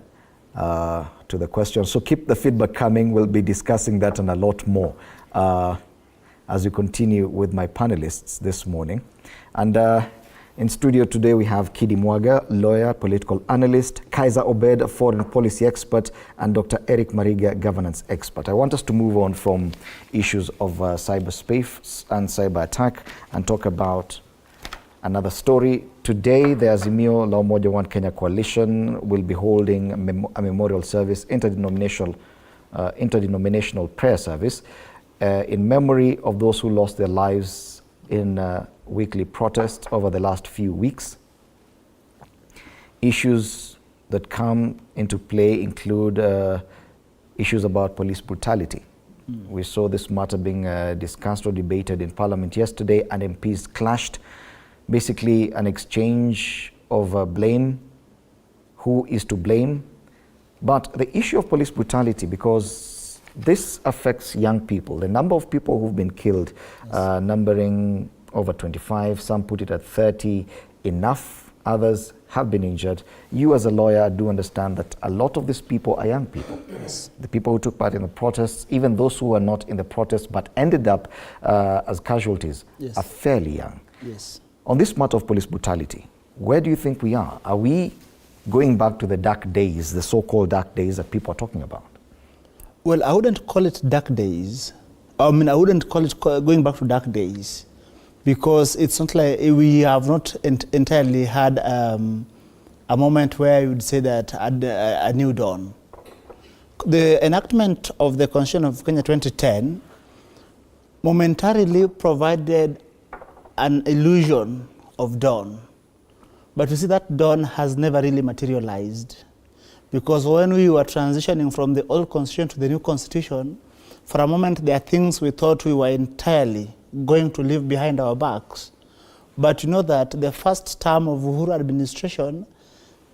To the question. So keep the feedback coming. We'll be discussing that and a lot more as we continue with my panelists this morning. And in studio today we have Kidi Mwaga, lawyer, political analyst, Kaiser Obed, a foreign policy expert, and Dr. Eric Mariga, governance expert. I want us to move on from issues of cyberspace and cyber attack and talk about another story Today, the Azimio La Umoja One Kenya Coalition will be holding a memorial service, interdenominational prayer service, in memory of those who lost their lives in weekly protests over the last few weeks. Issues that come into play include issues about police brutality. We saw this matter being discussed or debated in Parliament yesterday, and MPs clashed. Basically, an exchange of blame, who is to blame. But the issue of police brutality, because this affects young people, the number of people who've been killed, numbering over 25, some put it at 30, enough, others have been injured. You as a lawyer do understand that a lot of these people are young people. Yes. The people who took part in the protests, even those who were not in the protests but ended up as casualties, yes, are fairly young. Yes. On this matter of police brutality, where do you think we are? Are we going back to the dark days, the so-called dark days that people are talking about? Well, I wouldn't call it dark days. I wouldn't call it going back to dark days, because it's not like we have not entirely had a moment where you would say that a new dawn. The enactment of the Constitution of Kenya 2010 momentarily provided an illusion of dawn. But you see, that dawn has never really materialized, because when we were transitioning from the old constitution to the new constitution, for a moment there are things we thought we were entirely going to leave behind our backs. But you know that the first term of Uhuru administration,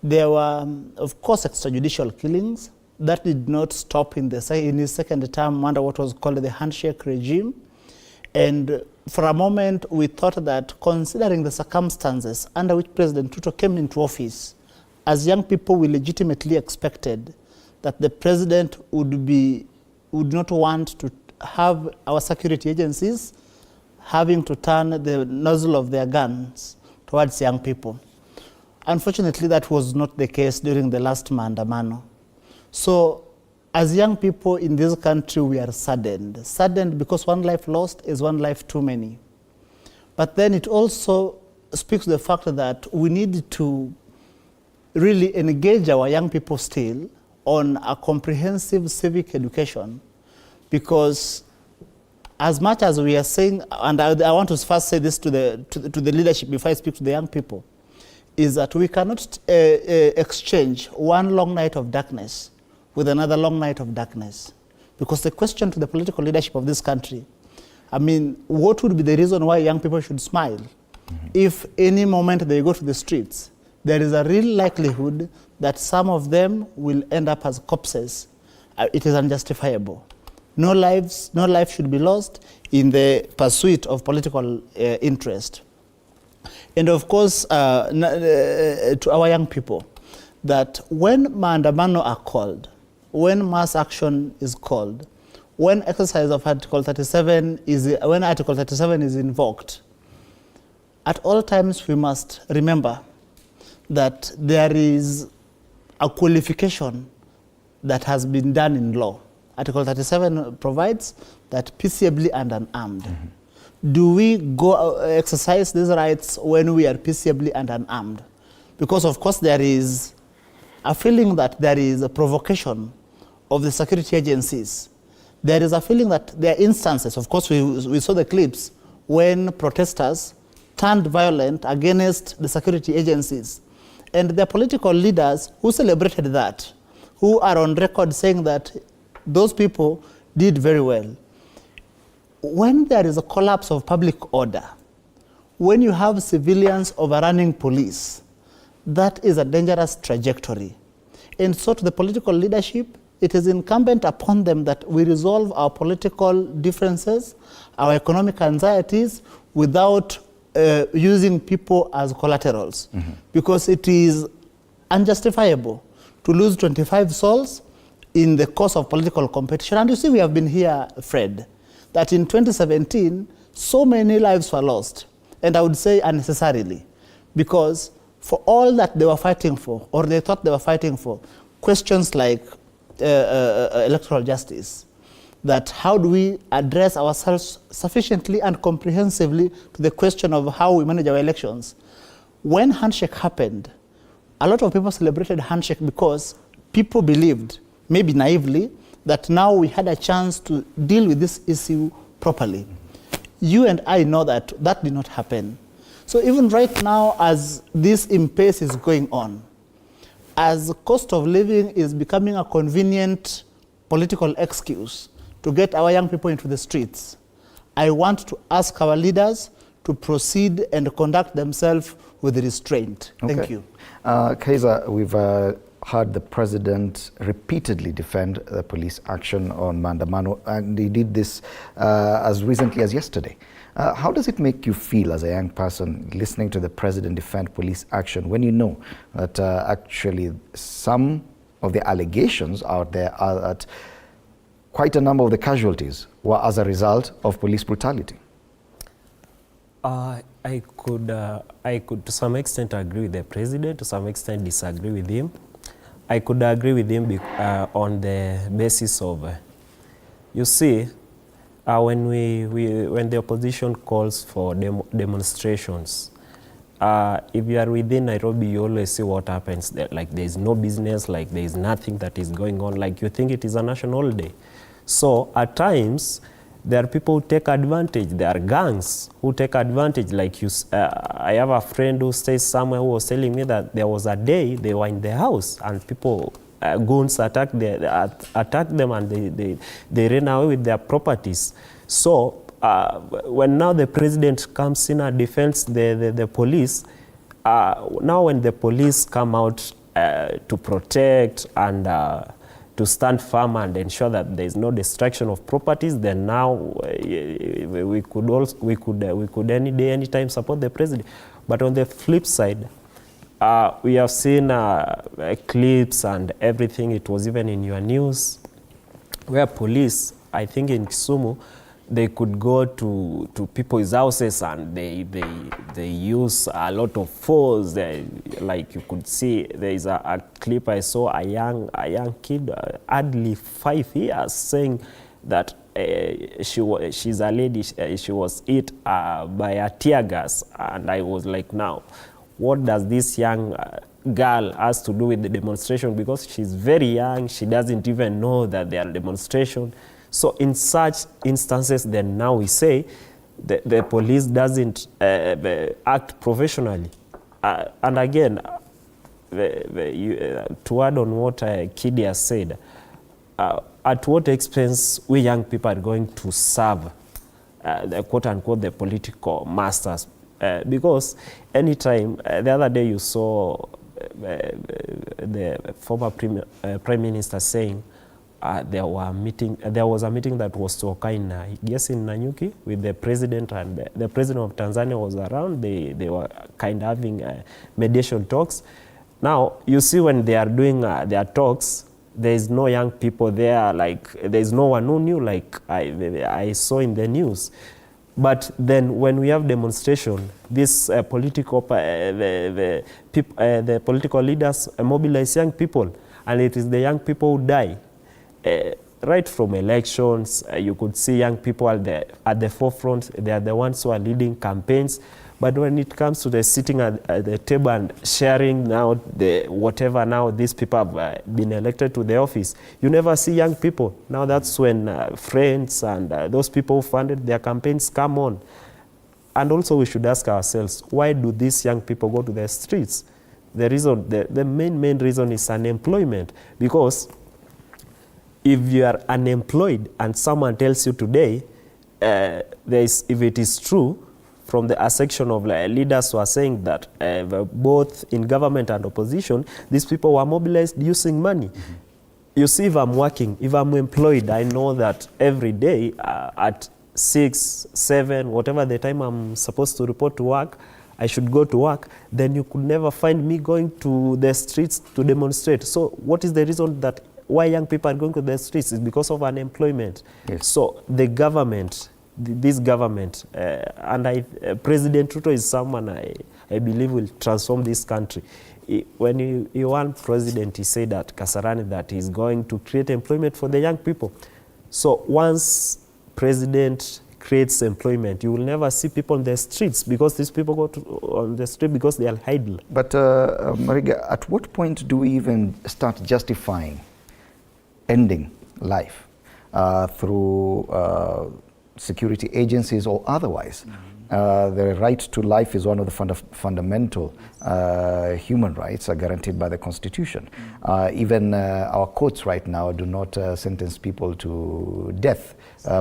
there were, of course, extrajudicial killings. That did not stop in his second term under what was called the handshake regime. And for a moment, we thought that, considering the circumstances under which President Ruto came into office, as young people, we legitimately expected that the president would not want to have our security agencies having to turn the nozzle of their guns towards young people. Unfortunately, that was not the case during the last maandamano. So, as young people in this country, we are saddened. Saddened because one life lost is one life too many. But then it also speaks to the fact that we need to really engage our young people still on a comprehensive civic education, because as much as we are saying, and I want to first say this to the leadership before I speak to the young people, is that we cannot exchange one long night of darkness with another long night of darkness. Because the question to the political leadership of this country, what would be the reason why young people should smile? If any moment they go to the streets, there is a real likelihood that some of them will end up as corpses. It is unjustifiable. No life should be lost in the pursuit of political interest. And of course, to our young people, that when maandamano are called, when mass action is called, when exercise of Article 37 is invoked, at all times we must remember that there is a qualification that has been done in law. Article 37 provides that peaceably and unarmed. Mm-hmm. Do we go exercise these rights when we are peaceably and unarmed? Because of course there is a feeling that there is a provocation of the security agencies. There is a feeling that there are instances, of course we saw the clips, when protesters turned violent against the security agencies. And the political leaders who celebrated that, who are on record saying that those people did very well. When there is a collapse of public order, when you have civilians overrunning police, that is a dangerous trajectory. And so to the political leadership, it is incumbent upon them that we resolve our political differences, our economic anxieties, without using people as collaterals. Mm-hmm. Because it is unjustifiable to lose 25 souls in the course of political competition. And you see, we have been here, Fred, that in 2017, so many lives were lost. And I would say unnecessarily, because for all that they were fighting for, or they thought they were fighting for, questions like electoral justice, that how do we address ourselves sufficiently and comprehensively to the question of how we manage our elections, when handshake happened, a lot of people celebrated handshake because people believed, maybe naively, that now we had a chance to deal with this issue properly. You and I know that that did not happen. So even right now, as this impasse is going on, as cost of living is becoming a convenient political excuse to get our young people into the streets, I want to ask our leaders to proceed and conduct themselves with restraint. Thank you. Kaiser, we've heard the president repeatedly defend the police action on Maandamano, and he did this as recently as yesterday. How does it make you feel as a young person listening to the president defend police action when you know that actually some of the allegations out there are that quite a number of the casualties were as a result of police brutality? I could to some extent agree with the president, to some extent disagree with him. I could agree with him on the basis of, you see, when the opposition calls for demonstrations, if you are within Nairobi, you always see what happens there. Like there is no business, like there is nothing that is going on, like you think it is a national holiday. So at times, there are people who take advantage. There are gangs who take advantage. Like you, I have a friend who stays somewhere who was telling me that there was a day they were in the house and people, goons attacked them and they ran away with their properties. So when now the president comes in and defends the police, now when the police come out to protect and to stand firm and ensure that there is no destruction of properties, then now we could any day, anytime support the president. But on the flip side, we have seen clips and everything. It was even in your news where police, I think in Kisumu, they could go to people's houses and they use a lot of force. Like you could see, there is a clip I saw, a young kid, hardly 5 years, saying that she's a lady, she was hit by a tear gas. And I was like, now, what does this young girl has to do with the demonstration? Because she's very young, she doesn't even know that there are demonstrations. So in such instances, then now we say the police doesn't act professionally. And again, to add on what Kidi has said, at what expense we young people are going to serve the quote-unquote the political masters? Because anytime, the other day you saw the former Prime Minister saying there was a meeting that was to occur in, I guess, in Nanyuki with the president, and the president of Tanzania was around. They were kind of having mediation talks. Now, you see when they are doing their talks, there is no young people there, like there is no one who knew, like I saw in the news. But then when we have demonstration, this political the political leaders mobilize young people, and it is the young people who die. Right from elections, you could see young people at the forefront. They are the ones who are leading campaigns. But when it comes to the sitting at the table and sharing now whatever now these people have been elected to the office, you never see young people. Now that's when friends and those people who funded their campaigns come on. And also we should ask ourselves, why do these young people go to the streets? The reason, the main reason is unemployment. Because if you are unemployed and someone tells you today, if it is true, from a section of leaders who are saying that both in government and opposition, these people were mobilized using money. Mm-hmm. You see, if I'm working, if I'm employed, I know that every day at 6, 7, whatever the time I'm supposed to report to work, I should go to work. Then you could never find me going to the streets to demonstrate. So what is the reason that why young people are going to the streets? Is because of unemployment. Yes. So the government, this government, and President Ruto is someone I believe will transform this country. When he won president, he said that Kasarani, that he's going to create employment for the young people. So once President creates employment. You will never see people on the streets because these people go on the street because they are idle. But Mariga, at what point do we even start justifying ending life through security agencies or otherwise? The right to life is one of the fundamental human rights guaranteed by the Constitution. Even our courts right now do not sentence people to death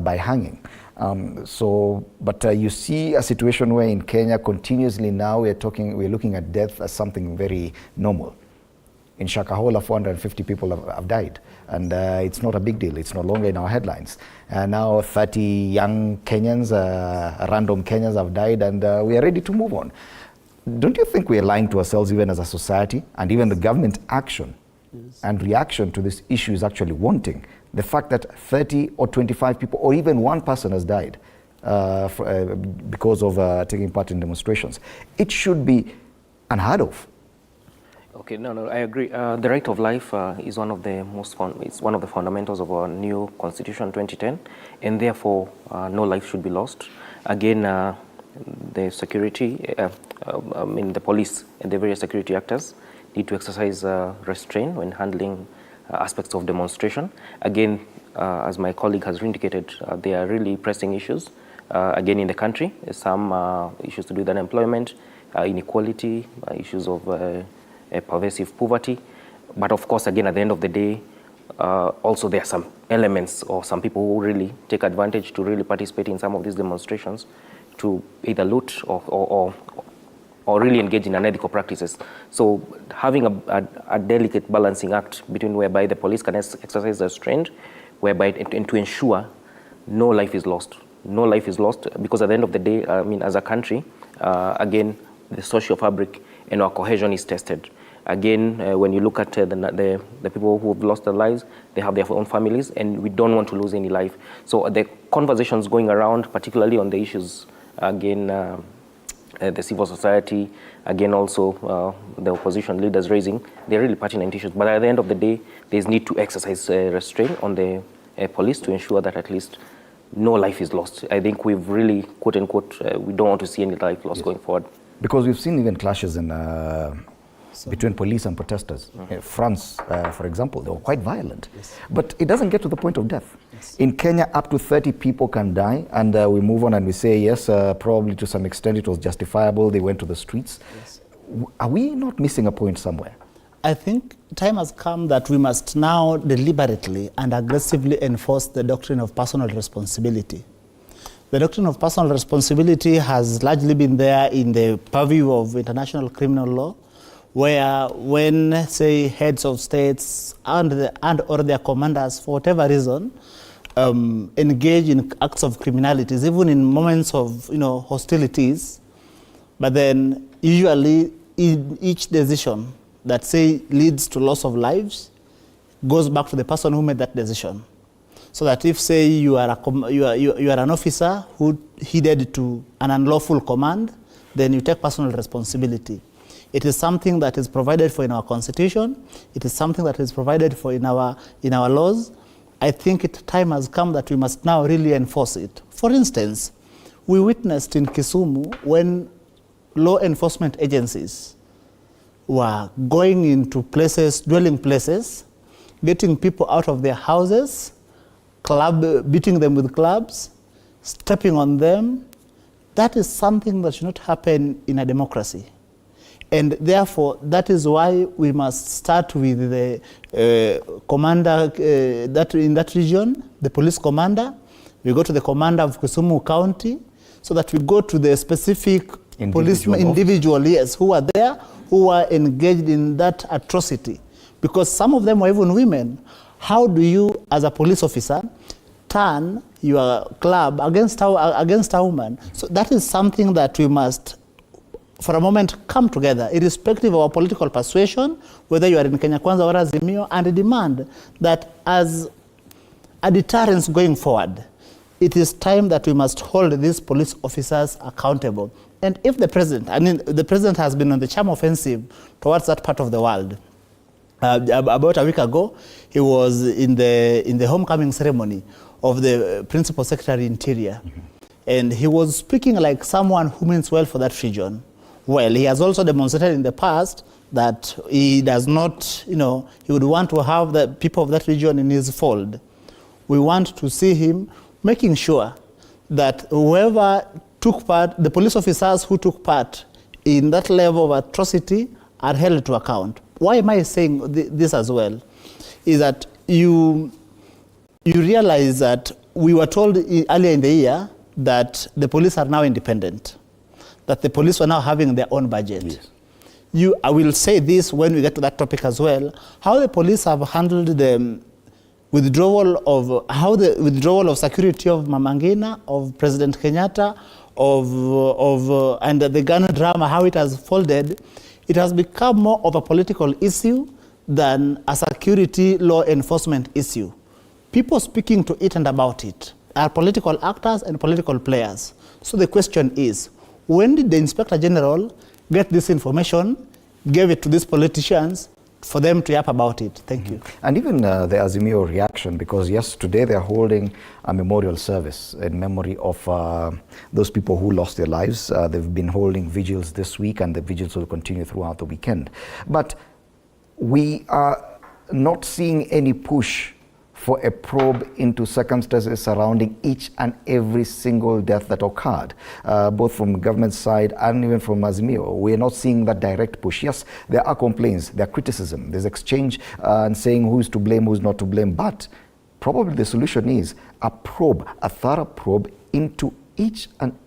by hanging. But you see a situation where in Kenya continuously now we're looking at death as something very normal. In Shakahola, 450 people have died, and it's not a big deal. It's no longer in our headlines. Now 30 young Kenyans, random Kenyans have died, and we are ready to move on. Don't you think we are lying to ourselves even as a society, and even the government action and reaction to this issue is actually wanting? The fact that 30 or 25 people, or even one person has died because of taking part in demonstrations. It should be unheard of. Okay, no, I agree. The right of life is one of the it's one of the fundamentals of our new Constitution 2010, and therefore no life should be lost. Again, the security, the police and the various security actors need to exercise restraint when handling aspects of demonstration. Again, as my colleague has indicated, there are really pressing issues again in the country. Some issues to do with unemployment, inequality, issues of pervasive poverty. But of course, again, at the end of the day, also there are some elements or some people who really take advantage to really participate in some of these demonstrations to either loot or really engage in unethical practices. So having a delicate balancing act between whereby the police can exercise restraint, whereby and to ensure no life is lost. No life is lost, because at the end of the day, as a country, again, the social fabric and our cohesion is tested. Again, when you look at the people who have lost their lives, they have their own families, and we don't want to lose any life. So the conversations going around, particularly on the issues, again, the civil society, again also the opposition leaders raising, they're really pertinent issues. But at the end of the day, there's need to exercise restraint on the police to ensure that at least no life is lost. I think we've really, quote unquote, we don't want to see any life lost going forward. Because we've seen even clashes in between police and protesters. France, for example, they were quite violent. But it doesn't get to the point of death. In Kenya, up to 30 people can die, and we move on and we say, yes, probably to some extent it was justifiable, they went to the streets. Are we not missing a point somewhere? I think time has come that we must now deliberately and aggressively enforce the doctrine of personal responsibility. The doctrine of personal responsibility has largely been there in the purview of international criminal law, where when, say, heads of states and or their commanders, for whatever reason, engage in acts of criminalities, even in moments of hostilities, but then usually in each decision that, say, leads to loss of lives, goes back to the person who made that decision. So that if, say, you are an officer who heeded to an unlawful command, then you take personal responsibility. It is something that is provided for in our Constitution. It is something that is provided for in our laws. I think time has come that we must now really enforce it. For instance, we witnessed in Kisumu when law enforcement agencies were going into places, dwelling places, getting people out of their houses, beating them with clubs, stepping on them. That is something that should not happen in a democracy. And therefore, that is why we must start with the commander in that region, the police commander. We go to the commander of Kisumu County, so that we go to the specific policemen, yes, who are there, who are engaged in that atrocity. Because some of them were even women. How do you, as a police officer, turn your club against a woman? So that is something that we must, for a moment, come together, irrespective of our political persuasion, whether you are in Kenya Kwanza or Azimio, and demand that as a deterrence going forward, it is time that we must hold these police officers accountable. And if the president, the president has been on the charm offensive towards that part of the world. About a week ago, he was in the homecoming ceremony of the Principal Secretary Interior. And he was speaking like someone who means well for that region. Well, he has also demonstrated in the past that he does not, he would want to have the people of that region in his fold. We want to see him making sure that whoever took part, the police officers who took part in that level of atrocity are held to account. Why am I saying this as well? Is that you realize that we were told earlier in the year that the police are now independent, that the police were now having their own budget. Yes. I will say this when we get to that topic as well, how the police have handled the withdrawal of security of Mama Ngina, of President Kenyatta, and the Ghana drama, how it has folded. It has become more of a political issue than a security law enforcement issue. People speaking to it and about it are political actors and political players. So the question is, when did the Inspector General get this information, gave it to these politicians for them to yap about it? Thank you. And even the Azimio reaction, because yes, today they're holding a memorial service in memory of those people who lost their lives. They've been holding vigils this week, and the vigils will continue throughout the weekend. But we are not seeing any push for a probe into circumstances surrounding each and every single death that occurred, both from the government side and even from Azimio. We're not seeing that direct push. Yes, there are complaints, there are criticism, there's exchange and saying who's to blame, who's not to blame, but probably the solution is a probe, a thorough probe into each and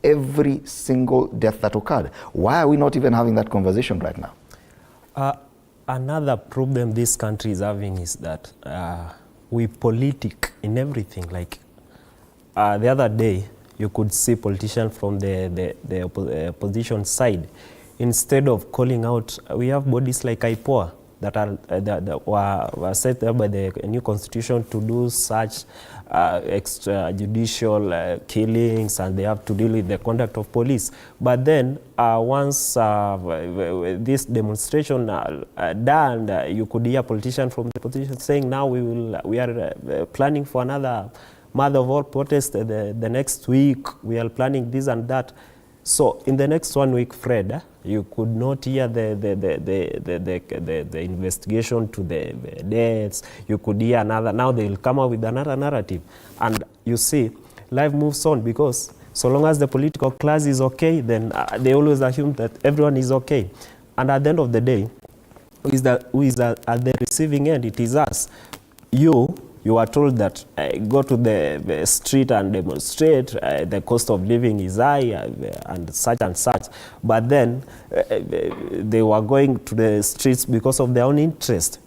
every single death that occurred. Why are we not even having that conversation right now? Another problem this country is having is that we politic in everything. Like the other day, you could see politicians from the opposition side, instead of calling out, we have bodies like IPOA that were set up by the new constitution to do such extrajudicial killings, and they have to deal with the conduct of police. But then once this demonstration done, you could hear politicians from the opposition saying, now we are planning for another mother of all protests the next week. We are planning this and that. So in the next 1 week, Fred, you could not hear the investigation to the deaths. You could hear another. Now they will come up with another narrative, and you see, life moves on, because so long as the political class is okay, then they always assume that everyone is okay. And at the end of the day, who is at the receiving end? It is us. You are told that go to the street and demonstrate, the cost of living is high, and such. But then they were going to the streets because of their own interest.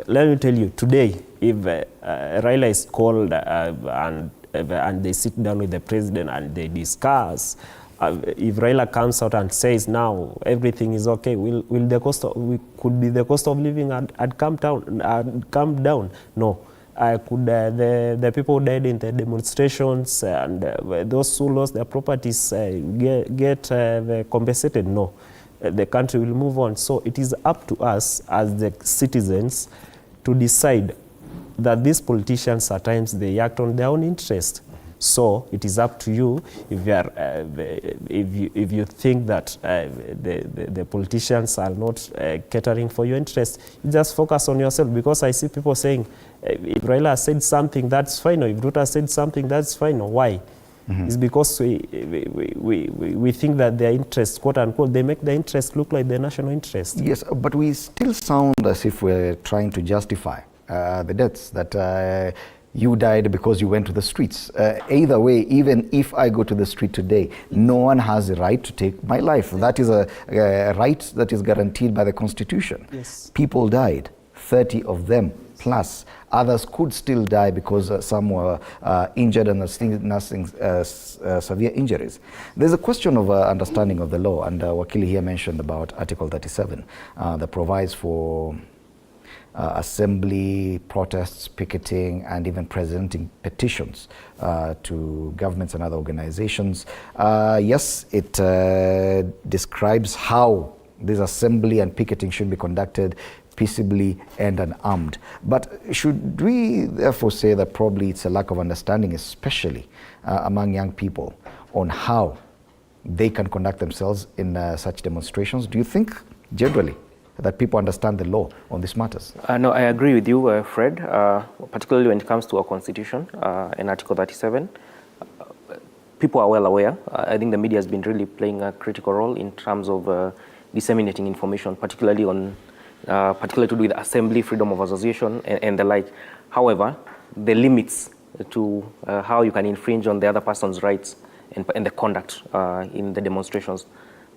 Let me tell you, today, if Raila is called and they sit down with the president and they discuss, if Raila comes out and says now everything is okay, could the cost of living had come down? No. The people who died in the demonstrations and those who lost their properties get compensated? No. The country will move on. So it is up to us as the citizens to decide that these politicians at times they act on their own interest. So it is up to you if you think that the politicians are not catering for your interest, you just focus on yourself. Because I see people saying, if Raila said something, that's fine. Or if Ruto said something, that's fine. Or why? Mm-hmm. It's because we think that their interest, quote unquote, they make their interest look like the national interest. Yes, but we still sound as if we're trying to justify the deaths, that you died because you went to the streets. Either way, even if I go to the street today, no one has the right to take my life. That is a right that is guaranteed by the Constitution. Yes. People died, 30 of them plus. Others could still die because some were injured and nursing severe injuries. There's a question of understanding of the law, and Wakili here mentioned about Article 37 that provides for assembly, protests, picketing, and even presenting petitions to governments and other organizations. Yes, it describes how this assembly and picketing should be conducted peaceably and unarmed. But should we therefore say that probably it's a lack of understanding, especially among young people, on how they can conduct themselves in such demonstrations? Do you think generally that people understand the law on these matters? No, I agree with you, Fred, particularly when it comes to our Constitution and Article 37. People are well aware. I think the media has been really playing a critical role in terms of disseminating information, particularly to do with assembly, freedom of association, and the like. However, the limits to how you can infringe on the other person's rights and the conduct in the demonstrations,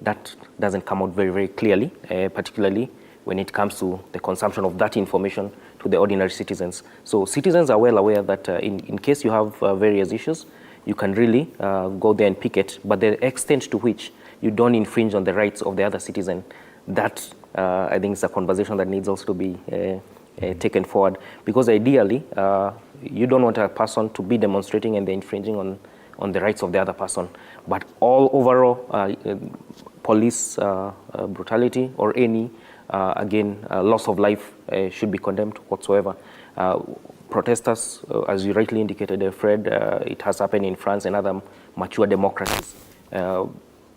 that doesn't come out very, very clearly, particularly when it comes to the consumption of that information to the ordinary citizens. So citizens are well aware that in case you have various issues, you can really go there and picket, but the extent to which you don't infringe on the rights of the other citizen, that I think is a conversation that needs also to be taken forward. Because ideally, you don't want a person to be demonstrating and they're infringing on the rights of the other person. But all overall police brutality or any, loss of life should be condemned whatsoever. Protesters, as you rightly indicated, Fred, it has happened in France and other mature democracies.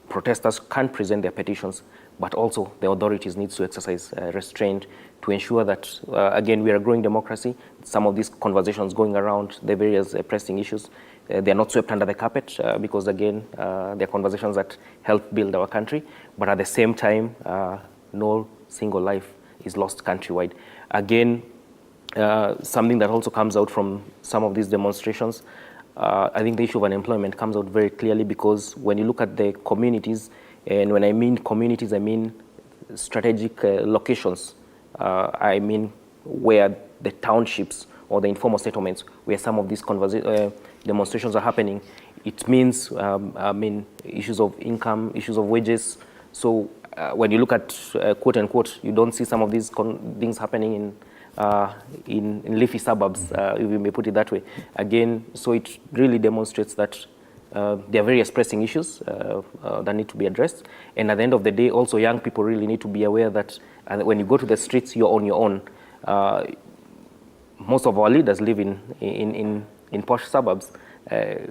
Protesters can present their petitions, but also the authorities need to exercise restraint to ensure that, again, we are a growing democracy. Some of these conversations going around the various pressing issues, they are not swept under the carpet because, again, they're conversations that help build our country. But at the same time, no single life is lost countrywide. Again, something that also comes out from some of these demonstrations, I think the issue of unemployment comes out very clearly, because when you look at the communities, and when I mean communities, I mean strategic locations. I mean where the townships or the informal settlements where some of these demonstrations are happening. It means issues of income, issues of wages. So when you look at quote unquote, you don't see some of these things happening in leafy suburbs, if you may put it that way. Again, so it really demonstrates that there are various pressing issues that need to be addressed. And at the end of the day, also young people really need to be aware that when you go to the streets, you're on your own. Most of our leaders live in posh suburbs.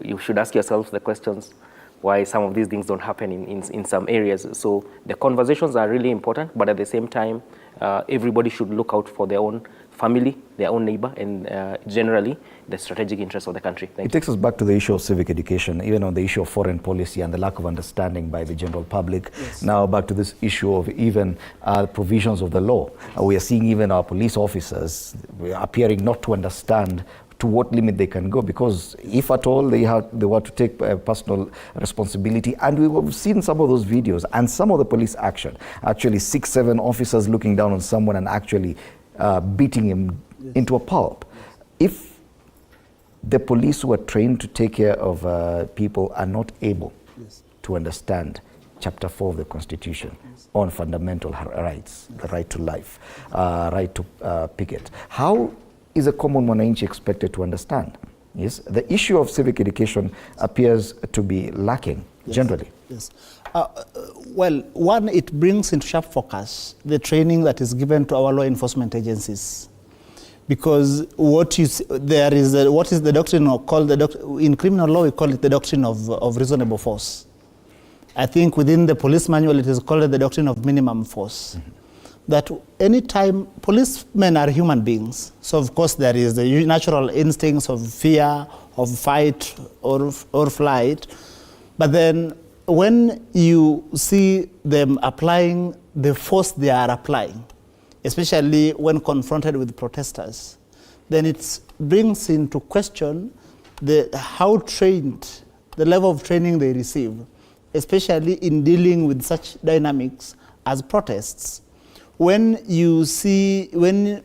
You should ask yourself the questions why some of these things don't happen in some areas. So the conversations are really important, but at the same time, everybody should look out for their own family, their own neighbor, and generally the strategic interests of the country. It takes us back to the issue of civic education, even on the issue of foreign policy and the lack of understanding by the general public. Yes. Now back to this issue of even provisions of the law. We are seeing even our police officers appearing not to understand to what limit they can go, because if at all they were to take personal responsibility, and we've seen some of those videos and some of the police action, actually 6-7 officers looking down on someone and actually beating him into a pulp. If the police who are trained to take care of people are not able to understand Chapter 4 of the Constitution on fundamental rights, the right to life, right to picket, how is a common mwananchi expected to understand? Yes, the issue of civic education appears to be lacking generally. Yes. Well, one, it brings into sharp focus the training that is given to our law enforcement agencies, because what is the doctrine called in criminal law we call it the doctrine of reasonable force. I think within the police manual it is called the doctrine of minimum force. Mm-hmm. That anytime policemen are human beings, so of course there is the natural instincts of fear, of fight or flight, but then when you see them applying the force they are applying, especially when confronted with protesters, then it brings into question how trained, the level of training they receive, especially in dealing with such dynamics as protests. When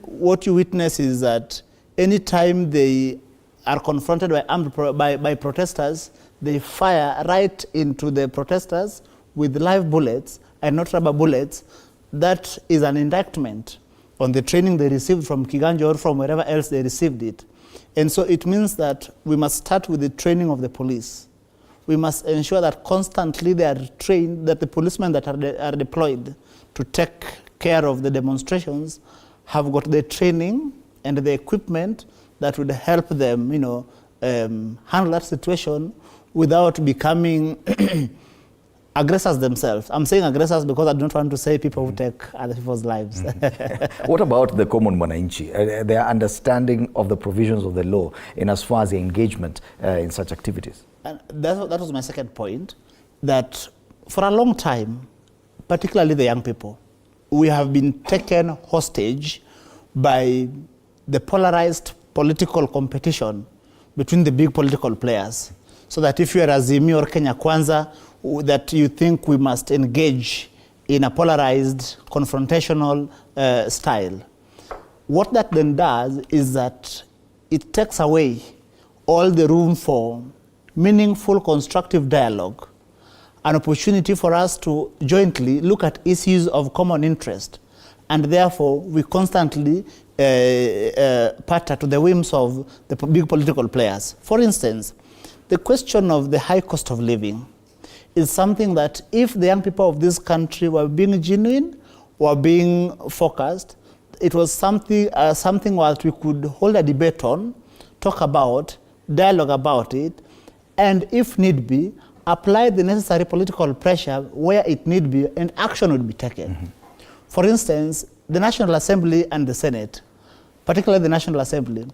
what you witness is that anytime they are confronted by protesters, they fire right into the protesters with live bullets and not rubber bullets. That is an indictment on the training they received from Kiganja or from wherever else they received it. And so it means that we must start with the training of the police. We must ensure that constantly they are trained, that the policemen that are deployed to take care of the demonstrations have got the training and the equipment that would help them, handle that situation without becoming aggressors themselves. I'm saying aggressors because I don't want to say people who take other people's lives. What about the common mwananchi, their understanding of the provisions of the law in as far as their engagement in such activities? And that was my second point, that for a long time, particularly the young people, we have been taken hostage by the polarized political competition between the big political players. So that if you are Azimio or Kenya Kwanza, that you think we must engage in a polarized, confrontational style. What that then does is that it takes away all the room for meaningful, constructive dialogue, an opportunity for us to jointly look at issues of common interest, and therefore we constantly patter to the whims of the big political players. For instance, the question of the high cost of living is something that if the young people of this country were being genuine, were being focused, it was something that we could hold a debate on, talk about, dialogue about it, and if need be, apply the necessary political pressure where it need be, and action would be taken. Mm-hmm. For instance, the National Assembly and the Senate, particularly the National Assembly,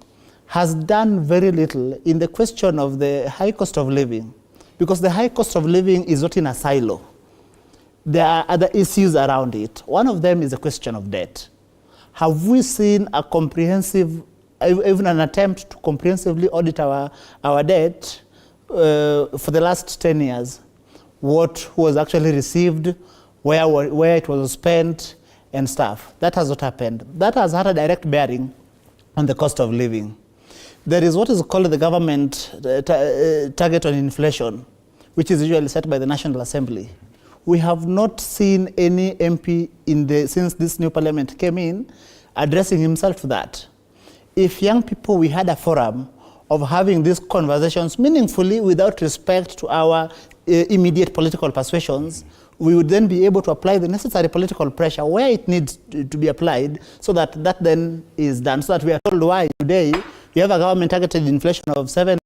has done very little in the question of the high cost of living, because the high cost of living is not in a silo. There are other issues around it. One of them is the question of debt. Have we seen a comprehensive, even an attempt to comprehensively audit our debt for the last 10 years? What was actually received, where it was spent, and stuff. That has not happened. That has had a direct bearing on the cost of living. There is what is called the government target on inflation, which is usually set by the National Assembly. We have not seen any MP since this new parliament came in addressing himself to that. If young people, we had a forum of having these conversations meaningfully without respect to our immediate political persuasions, we would then be able to apply the necessary political pressure where it needs to be applied, so that then is done, so that we are told why today you have a government targeted inflation of 7%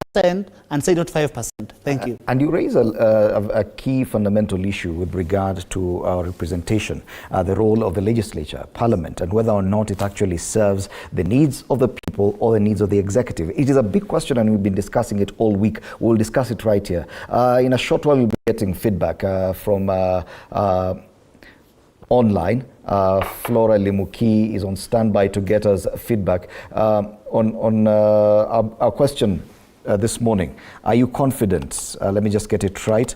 and say not 5%. Thank you. And you raise a key fundamental issue with regard to our representation, the role of the legislature, parliament, and whether or not it actually serves the needs of the people or the needs of the executive. It is a big question, and we've been discussing it all week. We'll discuss it right here. In a short while, we'll be getting feedback from online. Flora Limuki is on standby to get us feedback on our question this morning. Are you confident? Let me just get it right.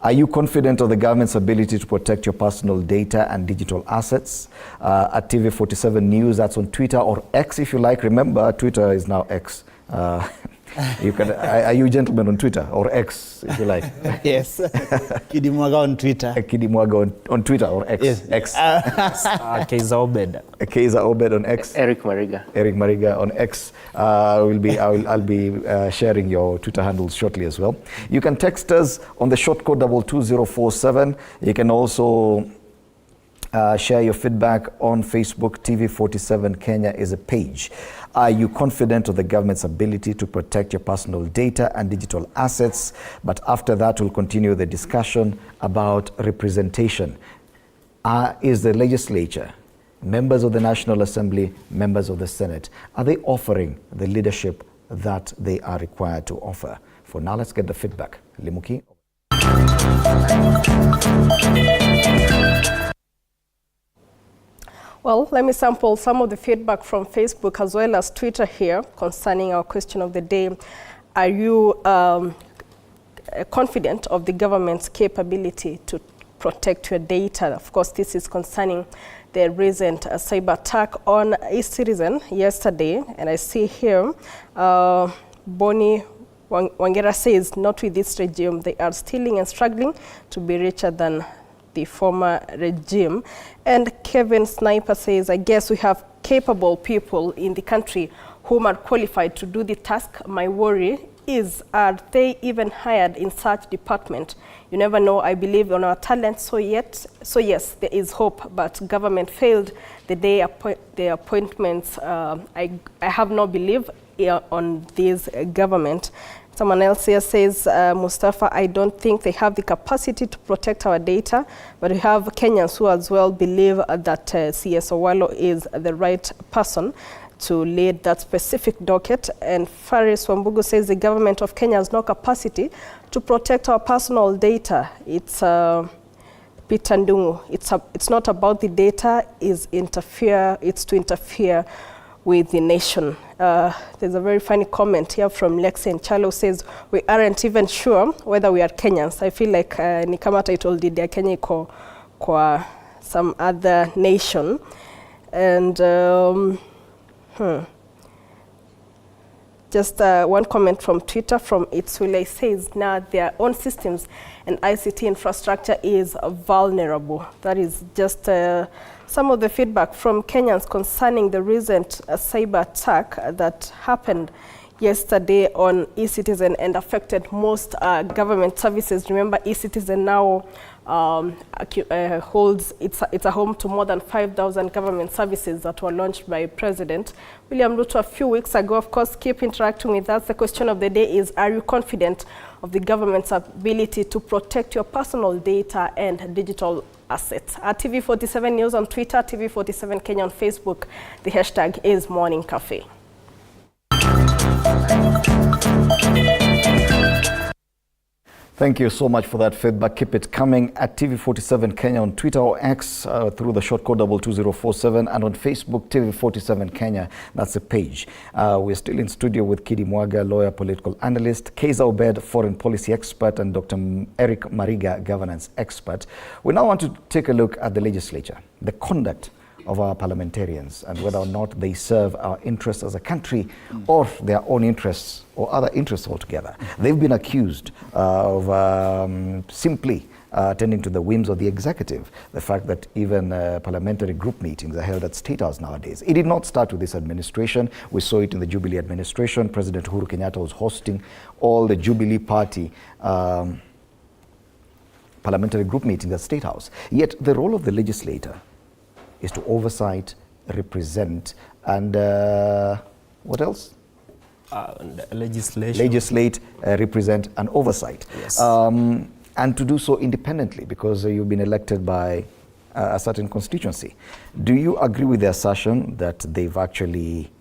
Are you confident of the government's ability to protect your personal data and digital assets? At TV47 News, that's on Twitter or X if you like. Remember, Twitter is now X. You can. Are you a gentleman on Twitter or X, if you like? Yes. Kidimwaga on Twitter. Kidimwaga on Twitter or X? Yes. X. Keiza Obed. Keiza Obed on X. Eric Mariga. Eric Mariga on X. I'll be sharing your Twitter handles shortly as well. You can text us on the short code 22047. You can also share your feedback on Facebook. TV47 Kenya is a page. Are you confident of the government's ability to protect your personal data and digital assets? But after that, we'll continue the discussion about representation. Is the legislature, members of the National Assembly, members of the Senate, are they offering the leadership that they are required to offer? For now, let's get the feedback. Limuki. Well, let me sample some of the feedback from Facebook as well as Twitter here concerning our question of the day. Are you confident of the government's capability to protect your data? Of course, this is concerning the recent cyber attack on a citizen yesterday. And I see here, Bonnie Wangera says, not with this regime. They are stealing and struggling to be richer than the former regime. And Kevin Sniper says, I guess we have capable people in the country whom are qualified to do the task. My worry is, are they even hired in such department? You never know. I believe on our talent, so yes, there is hope, but government failed the day the appointments. I have no belief on this government. Someone else here says, Mustafa, I don't think they have the capacity to protect our data, but we have Kenyans who as well believe that CS Owalo is the right person to lead that specific docket. And Faris Wambugu says the government of Kenya has no capacity to protect our personal data. It's Peter Ndungu. It's not about the data, it's to interfere with the nation. There's a very funny comment here from Lexi and Chalo says, we aren't even sure whether we are Kenyans. I feel like ni kama title did ya Kenya iko kwa some other nation. And just one comment from Twitter from Itsule says, now their own systems and ICT infrastructure is vulnerable. That is just some of the feedback from Kenyans concerning the recent cyber attack that happened yesterday on eCitizen and affected most government services. Remember, eCitizen now holds, it's a home to more than 5,000 government services that were launched by President William Ruto a few weeks ago. Of course, keep interacting with us. The question of the day is, are you confident of the government's ability to protect your personal data and digital assets? At TV47 News on Twitter, TV47 Kenya on Facebook. The hashtag is Morning Cafe. Thank you so much for that feedback. Keep it coming at TV47 Kenya on Twitter or X through the short code 22047 and on Facebook, TV47 Kenya. That's the page. We're still in studio with Kidi Mwaga, lawyer, political analyst, Kaiza Obed, foreign policy expert, and Dr. Eric Mariga, governance expert. We now want to take a look at the legislature, the conduct of our parliamentarians, and whether or not they serve our interests as a country or their own interests or other interests altogether. They've been accused of simply attending to the whims of the executive. The fact that even parliamentary group meetings are held at State House nowadays. It did not start with this administration. We saw it in the Jubilee administration. President Uhuru Kenyatta was hosting all the Jubilee Party parliamentary group meetings at State House. Yet the role of the legislator is to oversight, represent, and what else? Legislate, represent, and oversight. Yes. And to do so independently, because you've been elected by a certain constituency. Do you agree with the assertion that they've actually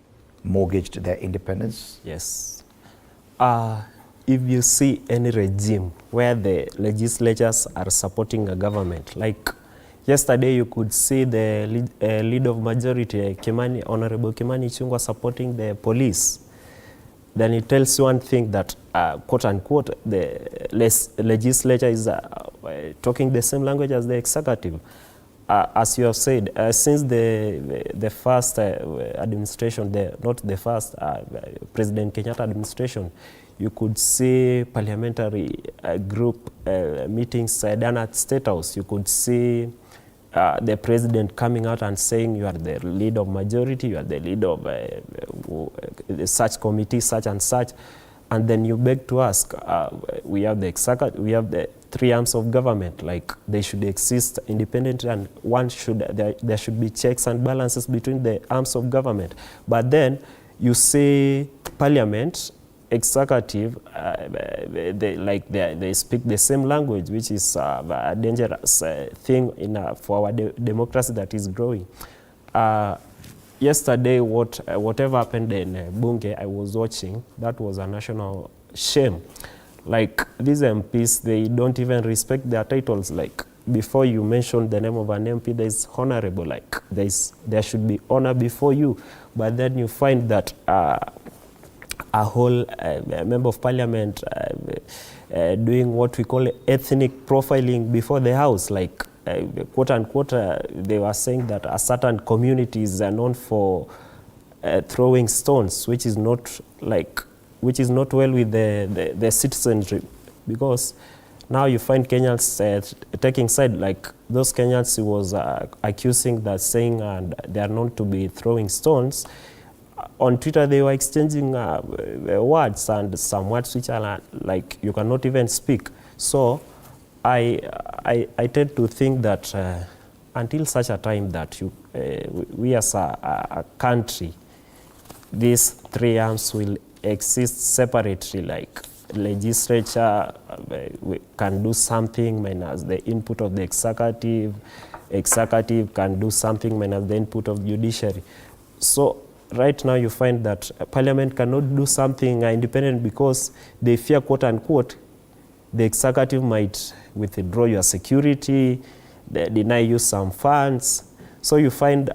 mortgaged their independence? Yes. If you see any regime where the legislatures are supporting a government, like yesterday, you could see the lead of majority, Kimani, Honorable Kimani Ichung'wah, supporting the police. Then it tells you one thing that, quote unquote, the legislature is talking the same language as the executive. As you have said, since the first administration, not the first, President Kenyatta administration, you could see parliamentary group meetings done at State House. You could see the president coming out and saying you are the lead of majority, you are the lead of such committee, such and such. And then you beg to ask, we have the executive, we have the three arms of government, like they should exist independently, and there should be checks and balances between the arms of government. But then you see parliament, executive, they speak the same language, which is a dangerous thing for our democracy that is growing. Yesterday, whatever happened in Bunge, I was watching, that was a national shame. Like, these MPs, they don't even respect their titles. Like, before you mention the name of an MP, there is honorable, like there should be honor before you. But then you find that a whole member of parliament doing what we call ethnic profiling before the house, like quote unquote, they were saying that a certain communities are known for throwing stones, which is not well with the citizenry, because now you find Kenyans taking side, like those Kenyans who was accusing that, saying and they are known to be throwing stones. On Twitter, they were exchanging words, and some words which are like you cannot even speak. So I tend to think that until such a time that we as a country, these three arms will exist separately, like legislature can do something minus the input of the executive can do something minus the input of judiciary. So right now you find that Parliament cannot do something independent because they fear, quote unquote, the executive might withdraw your security, they deny you some funds. So you find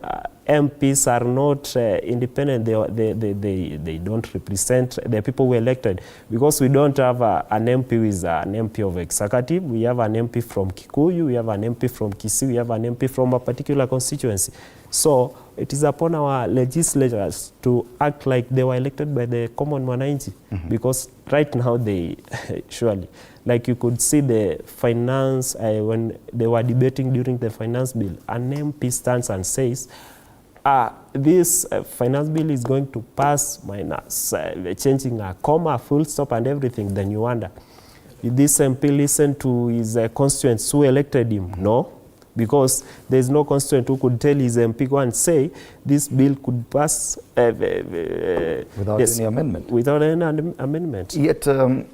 MPs are not independent. They don't represent the people who elected, because we don't have an MP who is an MP of executive. We have an MP from Kikuyu, we have an MP from Kisii, we have an MP from a particular constituency. So it is upon our legislators to act like they were elected by the common mwananchi, because right now they surely, like you could see the finance, when they were debating during the finance bill, an MP stands and says, this finance bill is going to pass minus changing a comma, full stop and everything. Then you wonder, did this MP listen to his constituents who elected him? No, because there is no constituent who could tell his MP, go and say this bill could pass without any amendment. Without any amendment. Yet the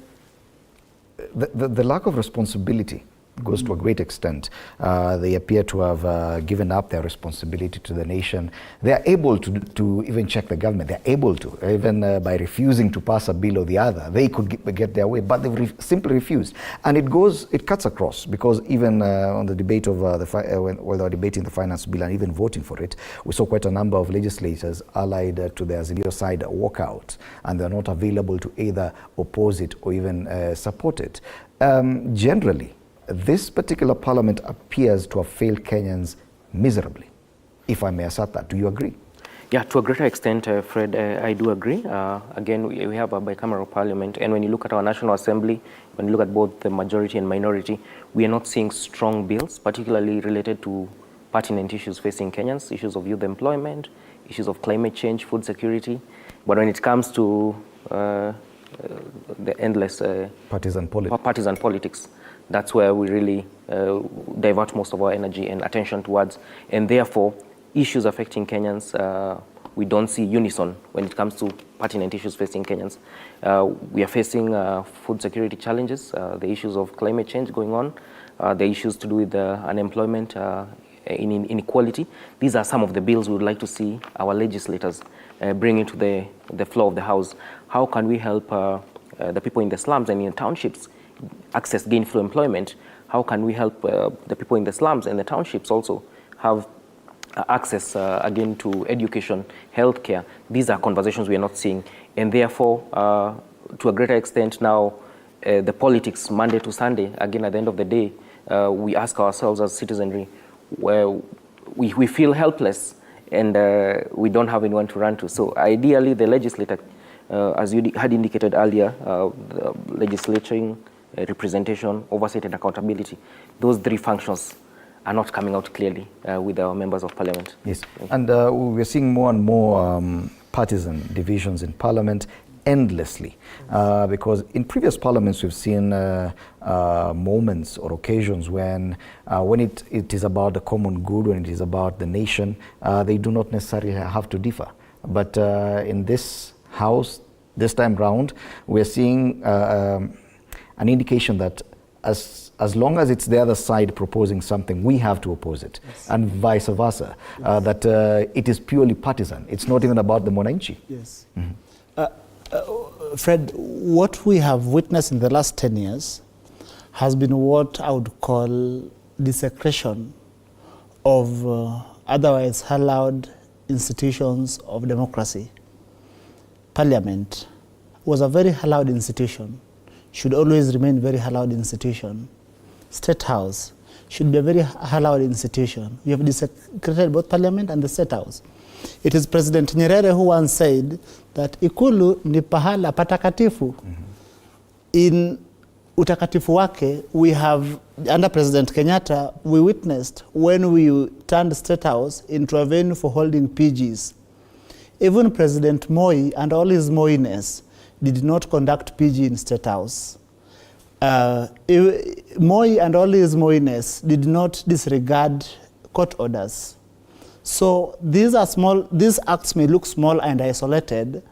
lack of responsibility goes to a great extent. They appear to have given up their responsibility to the nation. They are able to even check the government. They are able to, even by refusing to pass a bill or the other. They could get their way, but they've simply refused. And it cuts across, because even on the debate of when they were debating the finance bill and even voting for it, we saw quite a number of legislators allied to the Azimio side walk out, and they're not available to either oppose it or even support it. Generally, this particular parliament appears to have failed Kenyans miserably, if I may assert that. Do you agree? Yeah, to a greater extent, Fred, I do agree. Again, we have a bicameral parliament, and when you look at our National Assembly, when you look at both the majority and minority, we are not seeing strong bills, particularly related to pertinent issues facing Kenyans, issues of youth employment, issues of climate change, food security. But when it comes to the endless partisan politics, that's where we really divert most of our energy and attention towards. And therefore, issues affecting Kenyans, we don't see unison when it comes to pertinent issues facing Kenyans. We are facing food security challenges, the issues of climate change going on, the issues to do with unemployment, inequality. These are some of the bills we would like to see our legislators bring into the floor of the House. How can we help the people in the slums and in townships access gainful employment? How can we help the people in the slums and the townships also have access again to education, healthcare? These are conversations we are not seeing, and therefore to a greater extent now the politics Monday to Sunday, again at the end of the day, we ask ourselves as citizenry, where we feel helpless and we don't have anyone to run to. So ideally the legislator, as you had indicated earlier, the legislating, representation, oversight and accountability, those three functions are not coming out clearly with our members of parliament. Yes, and we're seeing more and more partisan divisions in parliament endlessly, because in previous parliaments we've seen moments or occasions when it is about the common good, when it is about the nation, they do not necessarily have to differ. But in this House, this time round, we're seeing an indication that as long as it's the other side proposing something, we have to oppose it, yes, and vice versa. Yes. That it is purely partisan. It's not even about the mwananchi. Yes. Fred, what we have witnessed in the last 10 years has been what I would call desecration of otherwise hallowed institutions of democracy. Parliament was a very hallowed institution, should always remain very hallowed institution. State House should be a very hallowed institution. We have desecrated both Parliament and the State House. It is President Nyerere who once said that Ikulu ni pahala patakatifu. In utakatifu wake, we have, under President Kenyatta, we witnessed when we turned State House into a venue for holding PGs. Even President Moi and all his Moiness did not conduct PG in State House. Moi and all his Moiness did not disregard court orders. So these acts may look small and isolated,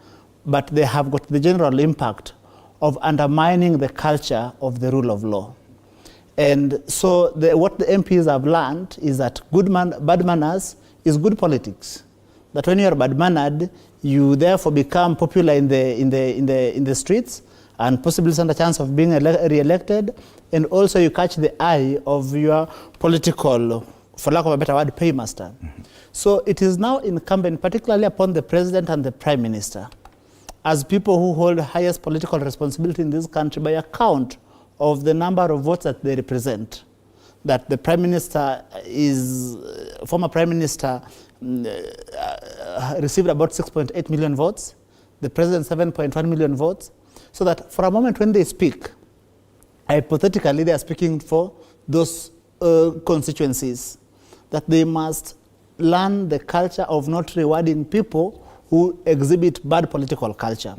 but they have got the general impact of undermining the culture of the rule of law. And so what the MPs have learned is that bad manners is good politics. That when you are bad-mannered, you therefore become popular in the streets and possibly stand a chance of being re-elected, and also you catch the eye of your political, for lack of a better word, paymaster. So it is now incumbent, particularly upon the president and the prime minister, as people who hold highest political responsibility in this country by account of the number of votes that they represent, that the prime minister former prime minister received about 6.8 million votes, the president 7.1 million votes, so that for a moment when they speak, hypothetically they are speaking for those constituencies, that they must learn the culture of not rewarding people who exhibit bad political culture.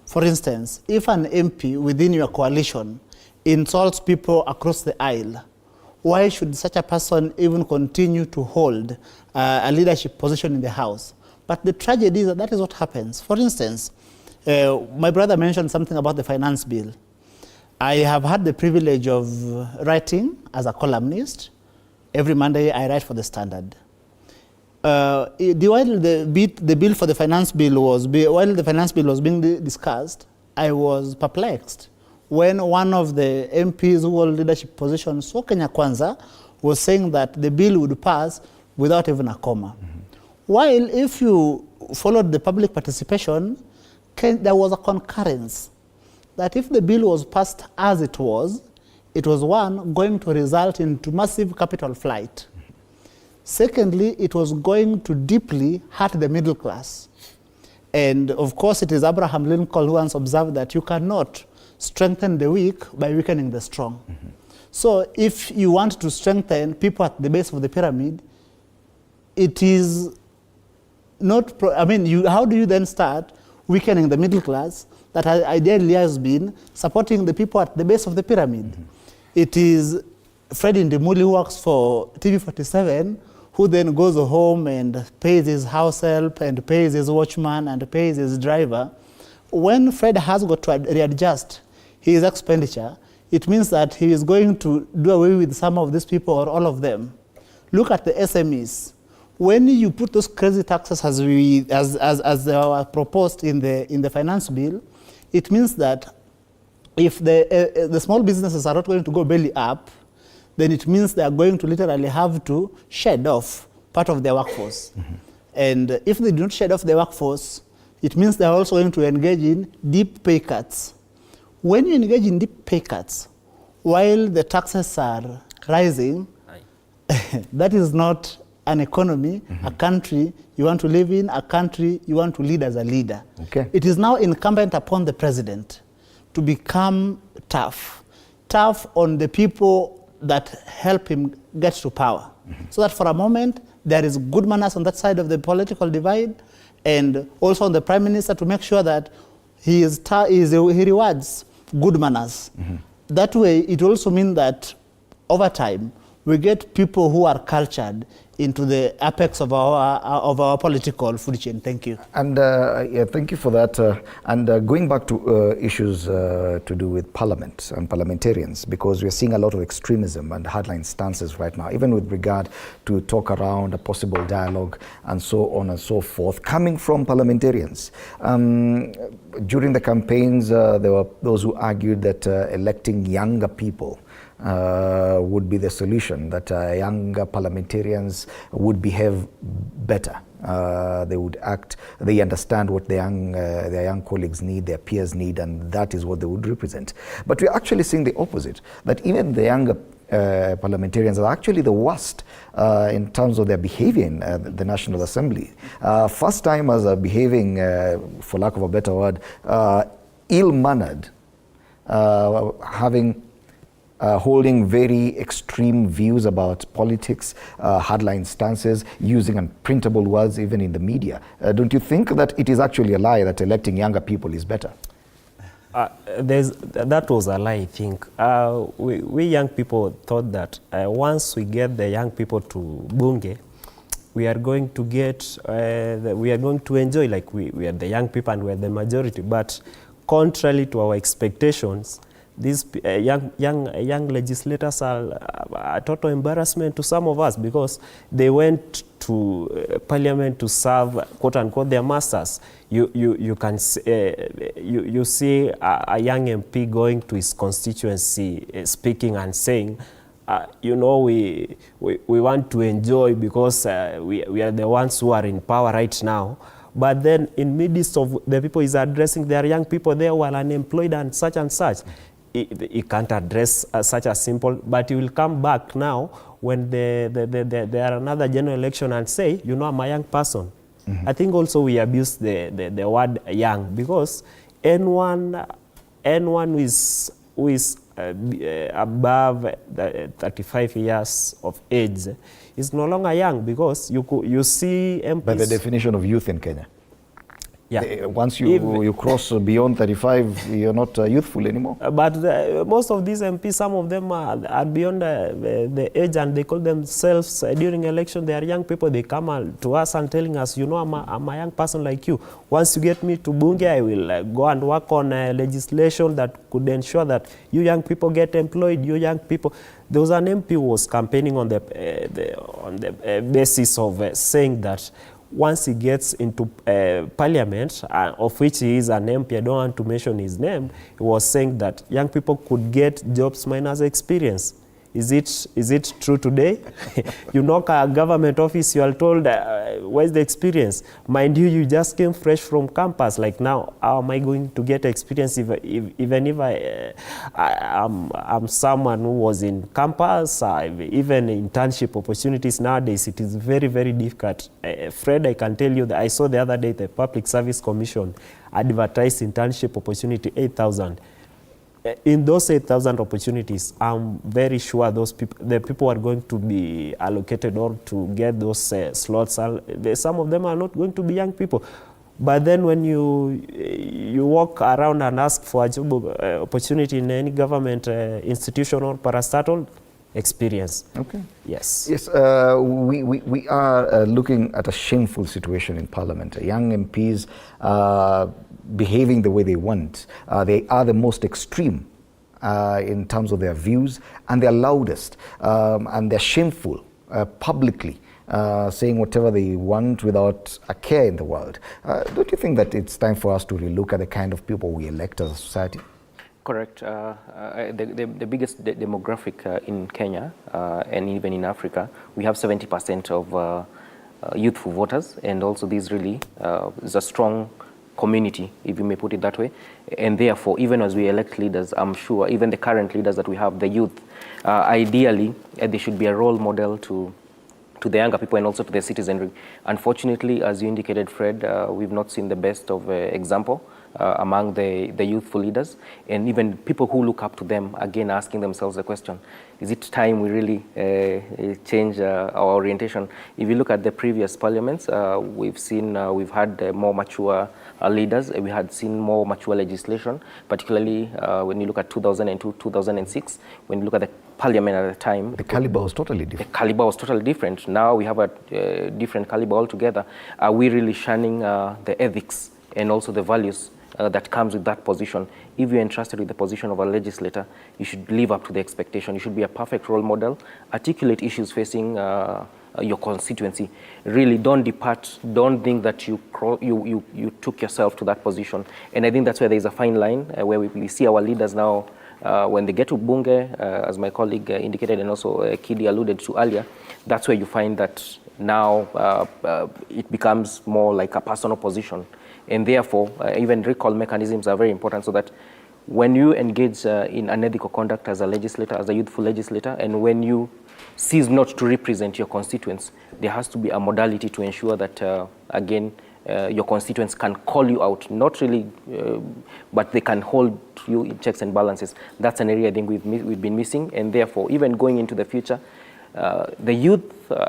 For instance, if an MP within your coalition insults people across the aisle, why should such a person even continue to hold a leadership position in the House? But the tragedy is that is what happens. For instance, my brother mentioned something about the finance bill. I have had the privilege of writing as a columnist. Every Monday I write for the Standard. While the bill for the finance bill was being discussed, I was perplexed when one of the MPs who hold leadership positions, so Kenya Kwanza, was saying that the bill would pass without even a comma. While if you followed the public participation, there was a concurrence that if the bill was passed as it was one, going to result into massive capital flight. Secondly, it was going to deeply hurt the middle class. And of course, it is Abraham Lincoln who once observed that you cannot strengthen the weak by weakening the strong. So if you want to strengthen people at the base of the pyramid, it is not, how do you then start weakening the middle class that ideally has been supporting the people at the base of the pyramid? It is Fred Ndimuli who works for TV47 who then goes home and pays his house help and pays his watchman and pays his driver. When Fred has got to readjust his expenditure, it means that he is going to do away with some of these people or all of them. Look at the SMEs. When you put those crazy taxes as they were proposed in the finance bill, it means that if the small businesses are not going to go belly up, then it means they are going to literally have to shed off part of their workforce. And if they do not shed off their workforce, it means they are also going to engage in deep pay cuts. When you engage in deep pay cuts, while the taxes are rising, that is not an economy, a country you want to live in, a country you want to lead as a leader. Okay. It is now incumbent upon the president to become tough on the people that help him get to power. So that for a moment, there is good manners on that side of the political divide, and also on the prime minister to make sure that he rewards good manners. That way, it also means that over time, we get people who are cultured into the apex of our political food chain. Thank you. And thank you for that. Going back to issues to do with Parliament and parliamentarians, because we are seeing a lot of extremism and hardline stances right now, even with regard to talk around a possible dialogue and so on and so forth, coming from parliamentarians. During the campaigns, there were those who argued that electing younger people would be the solution, that younger parliamentarians would behave better. They would act, they understand what their young colleagues need, their peers need, and that is what they would represent. But we're actually seeing the opposite, that even the younger parliamentarians are actually the worst in terms of their behavior in the National Assembly. First timers are behaving, for lack of a better word, ill-mannered, holding very extreme views about politics, hardline stances, using unprintable words even in the media. Don't you think that it is actually a lie that electing younger people is better? That was a lie, I think. We young people thought that once we get the young people to Bunge, we are going to enjoy, like we are the young people and we are the majority. But contrary to our expectations, these young legislators are a total embarrassment to some of us because they went to Parliament to serve, quote unquote, their masters. You can you see a young MP going to his constituency, speaking and saying, you know, we want to enjoy because we are the ones who are in power right now. But then in midst of the people he's addressing, there are young people there who are unemployed and such and such. He can't address such a simple, but he will come back now when there are another general election and say, you know, I'm a young person. I think also we abuse the word young because anyone who is above 35 years of age is no longer young because you see MPs. By the definition of youth in Kenya. Yeah. Once you cross beyond 35, you're not youthful anymore. But most of these MPs, some of them are beyond the age, and they call themselves during election. They are young people. They come to us and telling us, you know, I'm a young person like you. Once you get me to Bunge, I will go and work on legislation that could ensure that you young people get employed. You young people. There was an MP who was campaigning on the basis of saying that once he gets into Parliament, of which he is an MP, I don't want to mention his name, he was saying that young people could get jobs minus experience. Is it true today? You knock a government office, you are told, where's the experience? Mind you, you just came fresh from campus. Like now, how am I going to get experience even if I'm someone who was in campus, even internship opportunities nowadays, it is very, very difficult. Fred, I can tell you that I saw the other day the Public Service Commission advertised internship opportunity 8,000. In those 8,000 opportunities, I'm very sure the people are going to be allocated or to get those slots. Some of them are not going to be young people. But then when you walk around and ask for a job opportunity in any government institution or parastatal, experience. Okay. Yes. Yes, we are looking at a shameful situation in Parliament. Young MPs behaving the way they want. They are the most extreme in terms of their views, and they're loudest, and they're shameful publicly, saying whatever they want without a care in the world. Don't you think that it's time for us to relook at the kind of people we elect as a society? Correct. The biggest demographic in Kenya and even in Africa, we have 70% of youthful voters, and also this really is a strong community, if you may put it that way. And therefore, even as we elect leaders, I'm sure, even the current leaders that we have, the youth, ideally, they should be a role model to the younger people and also to the citizenry. Unfortunately, as you indicated, Fred, we've not seen the best of example among the youthful leaders, and even people who look up to them, again, asking themselves the question, is it time we really change our orientation? If you look at the previous parliaments, we've had more mature leaders. We had seen more mature legislation, particularly when you look at 2002, 2006, when you look at the parliament at the time. The caliber was totally different. The caliber was totally different. Now we have a different caliber altogether. Are we really shunning the ethics and also the values that comes with that position? If you're entrusted with the position of a legislator, you should live up to the expectation. You should be a perfect role model, articulate issues facing your constituency. Really don't depart, don't think that you took yourself to that position. And I think that's where there is a fine line where we see our leaders now, when they get to Bunge, as my colleague indicated and also Kidi alluded to earlier, that's where you find that now it becomes more like a personal position. And therefore, even recall mechanisms are very important, so that when you engage in unethical conduct as a legislator, as a youthful legislator, and when you cease not to represent your constituents, there has to be a modality to ensure that, again, your constituents can call you out, not really, but they can hold you in checks and balances. That's an area I think we've been missing, and therefore, even going into the future, the youth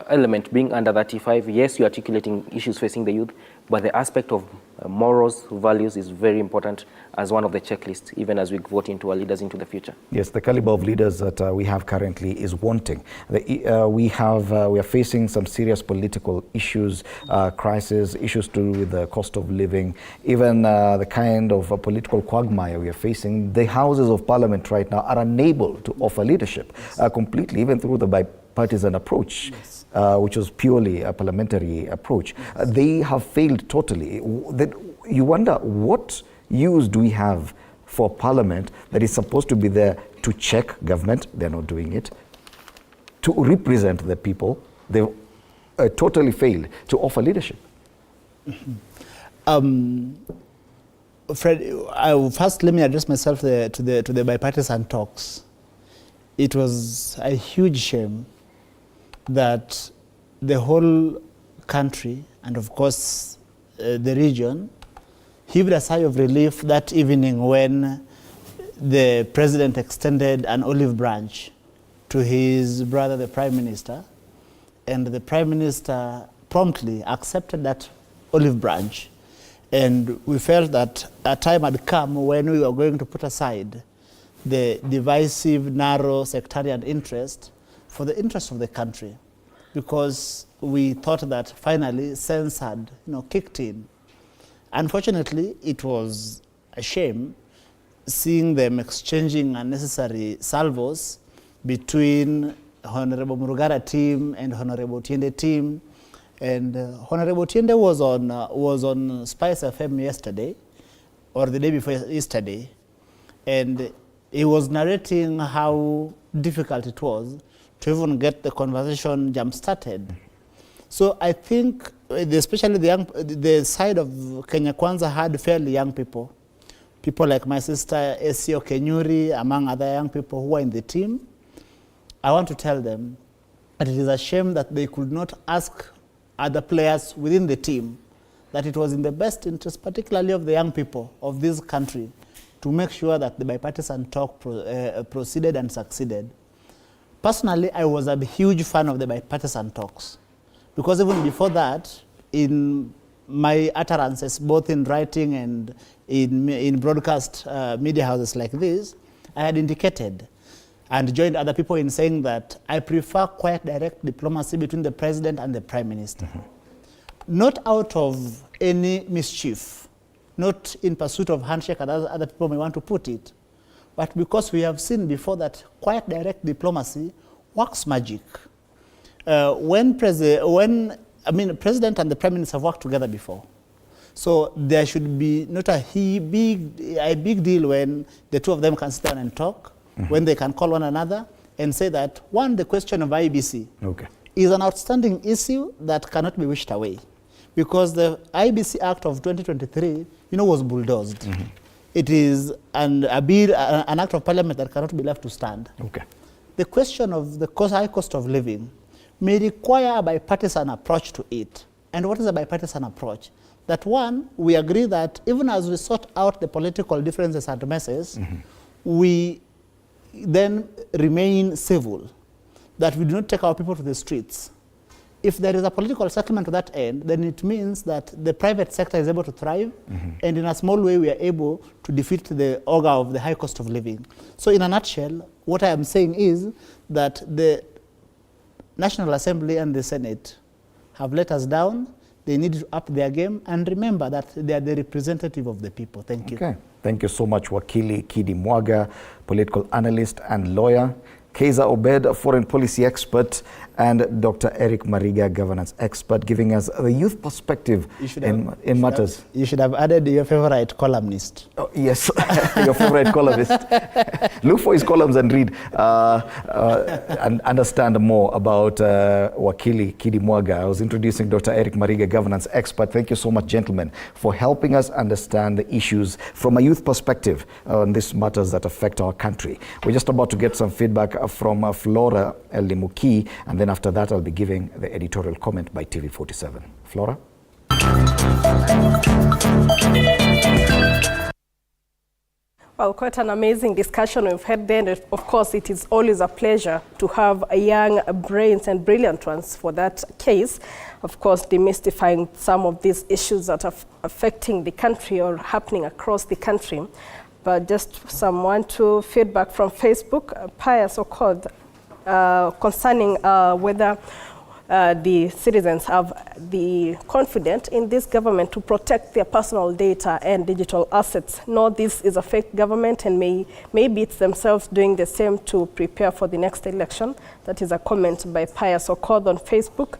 element being under 35, yes, you're articulating issues facing the youth, But the aspect of morals, values is very important as one of the checklists, even as we vote into our leaders into the future. Yes, the caliber of leaders that we have currently is wanting. We are facing some serious political issues, crises, issues to do with the cost of living, even the kind of political quagmire we are facing. The Houses of Parliament right now are unable to offer leadership completely, even through the bipartisan approach. Yes. Which was purely a parliamentary approach. They have failed totally. You wonder, what use do we have for Parliament that is supposed to be there to check government? They're not doing it. To represent the people, they've totally failed to offer leadership. Fred, first let me address myself to the bipartisan talks. It was a huge shame that the whole country, and of course the region, heaved a sigh of relief that evening when the president extended an olive branch to his brother, the Prime Minister, and the Prime Minister promptly accepted that olive branch. And we felt that a time had come when we were going to put aside the divisive, narrow, sectarian interest for the interest of the country, because we thought that finally sense had kicked in. Unfortunately, it was a shame seeing them exchanging unnecessary salvos between Honorable Murugara team and Honorable Tiende team. And Honorable Tiende was on Spice FM yesterday, or the day before yesterday, and he was narrating how difficult it was to even get the conversation jump-started. So I think, especially the side of Kenya Kwanza had fairly young people. People like my sister, Esio Kenyuri, among other young people who were in the team. I want to tell them that it is a shame that they could not ask other players within the team that it was in the best interest, particularly of the young people of this country, to make sure that the bipartisan talk proceeded and succeeded. Personally, I was a huge fan of the bipartisan talks, because even before that, in my utterances, both in writing and in broadcast media houses like this, I had indicated and joined other people in saying that I prefer quiet, direct diplomacy between the president and the prime minister. Mm-hmm. Not out of any mischief, not in pursuit of handshake as other people may want to put it, but because we have seen before that quiet, direct diplomacy works magic. President and the prime minister have worked together before. So there should be not a big deal when the two of them can sit down and talk, mm-hmm. when they can call one another and say that, one, the question of IBC is an outstanding issue that cannot be wished away, because the IBC Act of 2023, was bulldozed. Mm-hmm. It is an act of parliament that cannot be left to stand. Okay. The question of the high cost of living may require a bipartisan approach to it. And what is a bipartisan approach? That one, we agree that even as we sort out the political differences and messes, mm-hmm. we then remain civil, that we do not take our people to the streets. If there is a political settlement to that end, then it means that the private sector is able to thrive, mm-hmm. and in a small way we are able to defeat the ogre of the high cost of living. So in a nutshell, what I am saying is that the National Assembly and the Senate have let us down. They need to up their game and remember that they are the representative of the people. Thank you. Okay. Thank you so much, Wakili Kidi Mwaga, political analyst and lawyer, Kaiser Obed, a foreign policy expert, and Dr. Eric Mariga, governance expert, giving us the youth perspective in matters. You should have added your favorite columnist. Oh, yes, your favorite columnist. Look for his columns and read and understand more about Wakili Kidi Mwaga. I was introducing Dr. Eric Mariga, governance expert. Thank you so much, gentlemen, for helping us understand the issues from a youth perspective on these matters that affect our country. We're just about to get some feedback from Flora Elimuki, and then after that I'll be giving the editorial comment by TV47. Flora? Well, quite an amazing discussion we've had there. And of course, it is always a pleasure to have young brains and brilliant ones for that case. Of course, demystifying some of these issues that are affecting the country or happening across the country. But just some one-two feedback from Facebook, Pius Okoth, concerning whether the citizens have the confidence in this government to protect their personal data and digital assets. No, this is a fake government, and maybe it's themselves doing the same to prepare for the next election. That is a comment by Pius Okoth on Facebook.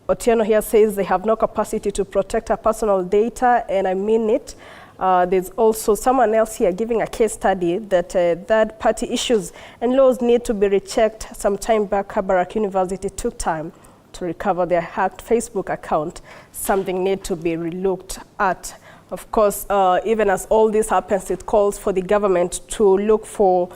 Otieno here says they have no capacity to protect our personal data, and I mean it. There's also someone else here giving a case study that third-party issues and laws need to be rechecked. Some time back, Kabarak University took time to recover their hacked Facebook account. Something need to be relooked at. Of course, even as all this happens, it calls for the government to look for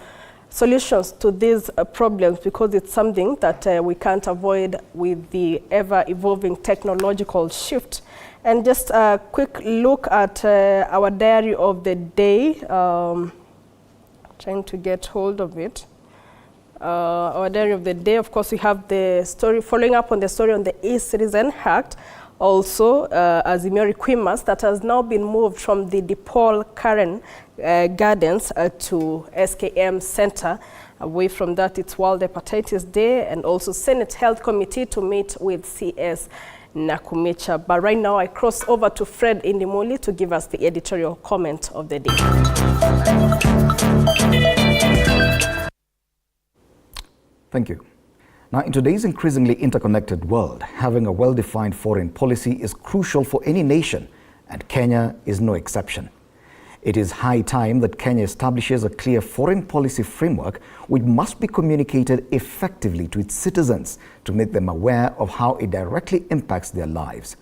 solutions to these problems, because it's something that we can't avoid with the ever-evolving technological shift. And just a quick look at our diary of the day, trying to get hold of it. Our diary of the day, of course, we have the story, following up on the story on the e-Citizen Act, also Azimio Quimas, that has now been moved from the DePaul Karen Gardens to SKM Center. Away from that, it's World Hepatitis Day, and also Senate Health Committee to meet with CS Nakumicha. But right now I cross over to Fred Indimuli to give us the editorial comment of the day. Thank you. Now, in today's increasingly interconnected world, having a well-defined foreign policy is crucial for any nation, and Kenya is no exception. It is high time that Kenya establishes a clear foreign policy framework which must be communicated effectively to its citizens to make them aware of how it directly impacts their lives.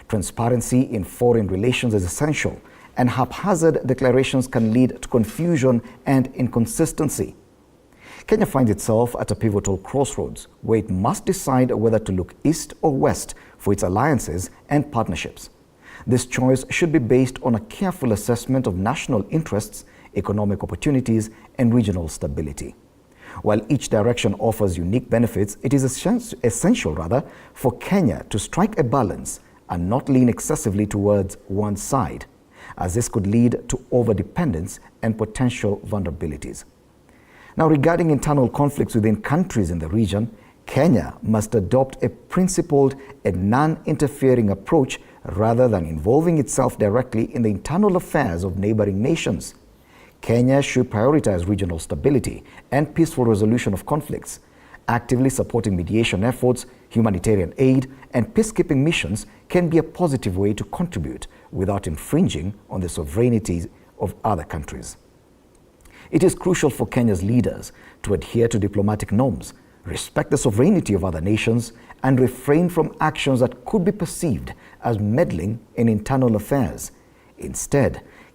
Transparency in foreign relations is essential, and haphazard declarations can lead to confusion and inconsistency. Kenya finds itself at a pivotal crossroads where it must decide whether to look east or west for its alliances and partnerships. This choice should be based on a careful assessment of national interests, economic opportunities, and regional stability. While each direction offers unique benefits, it is essential for Kenya to strike a balance and not lean excessively towards one side, as this could lead to overdependence and potential vulnerabilities. Now, regarding internal conflicts within countries in the region, Kenya must adopt a principled and non-interfering approach rather than involving itself directly in the internal affairs of neighboring nations. Kenya should prioritize regional stability and peaceful resolution of conflicts. Actively supporting mediation efforts, humanitarian aid, and peacekeeping missions can be a positive way to contribute without infringing on the sovereignty of other countries. It is crucial for Kenya's leaders to adhere to diplomatic norms, respect the sovereignty of other nations, and refrain from actions that could be perceived as meddling in internal affairs. Instead,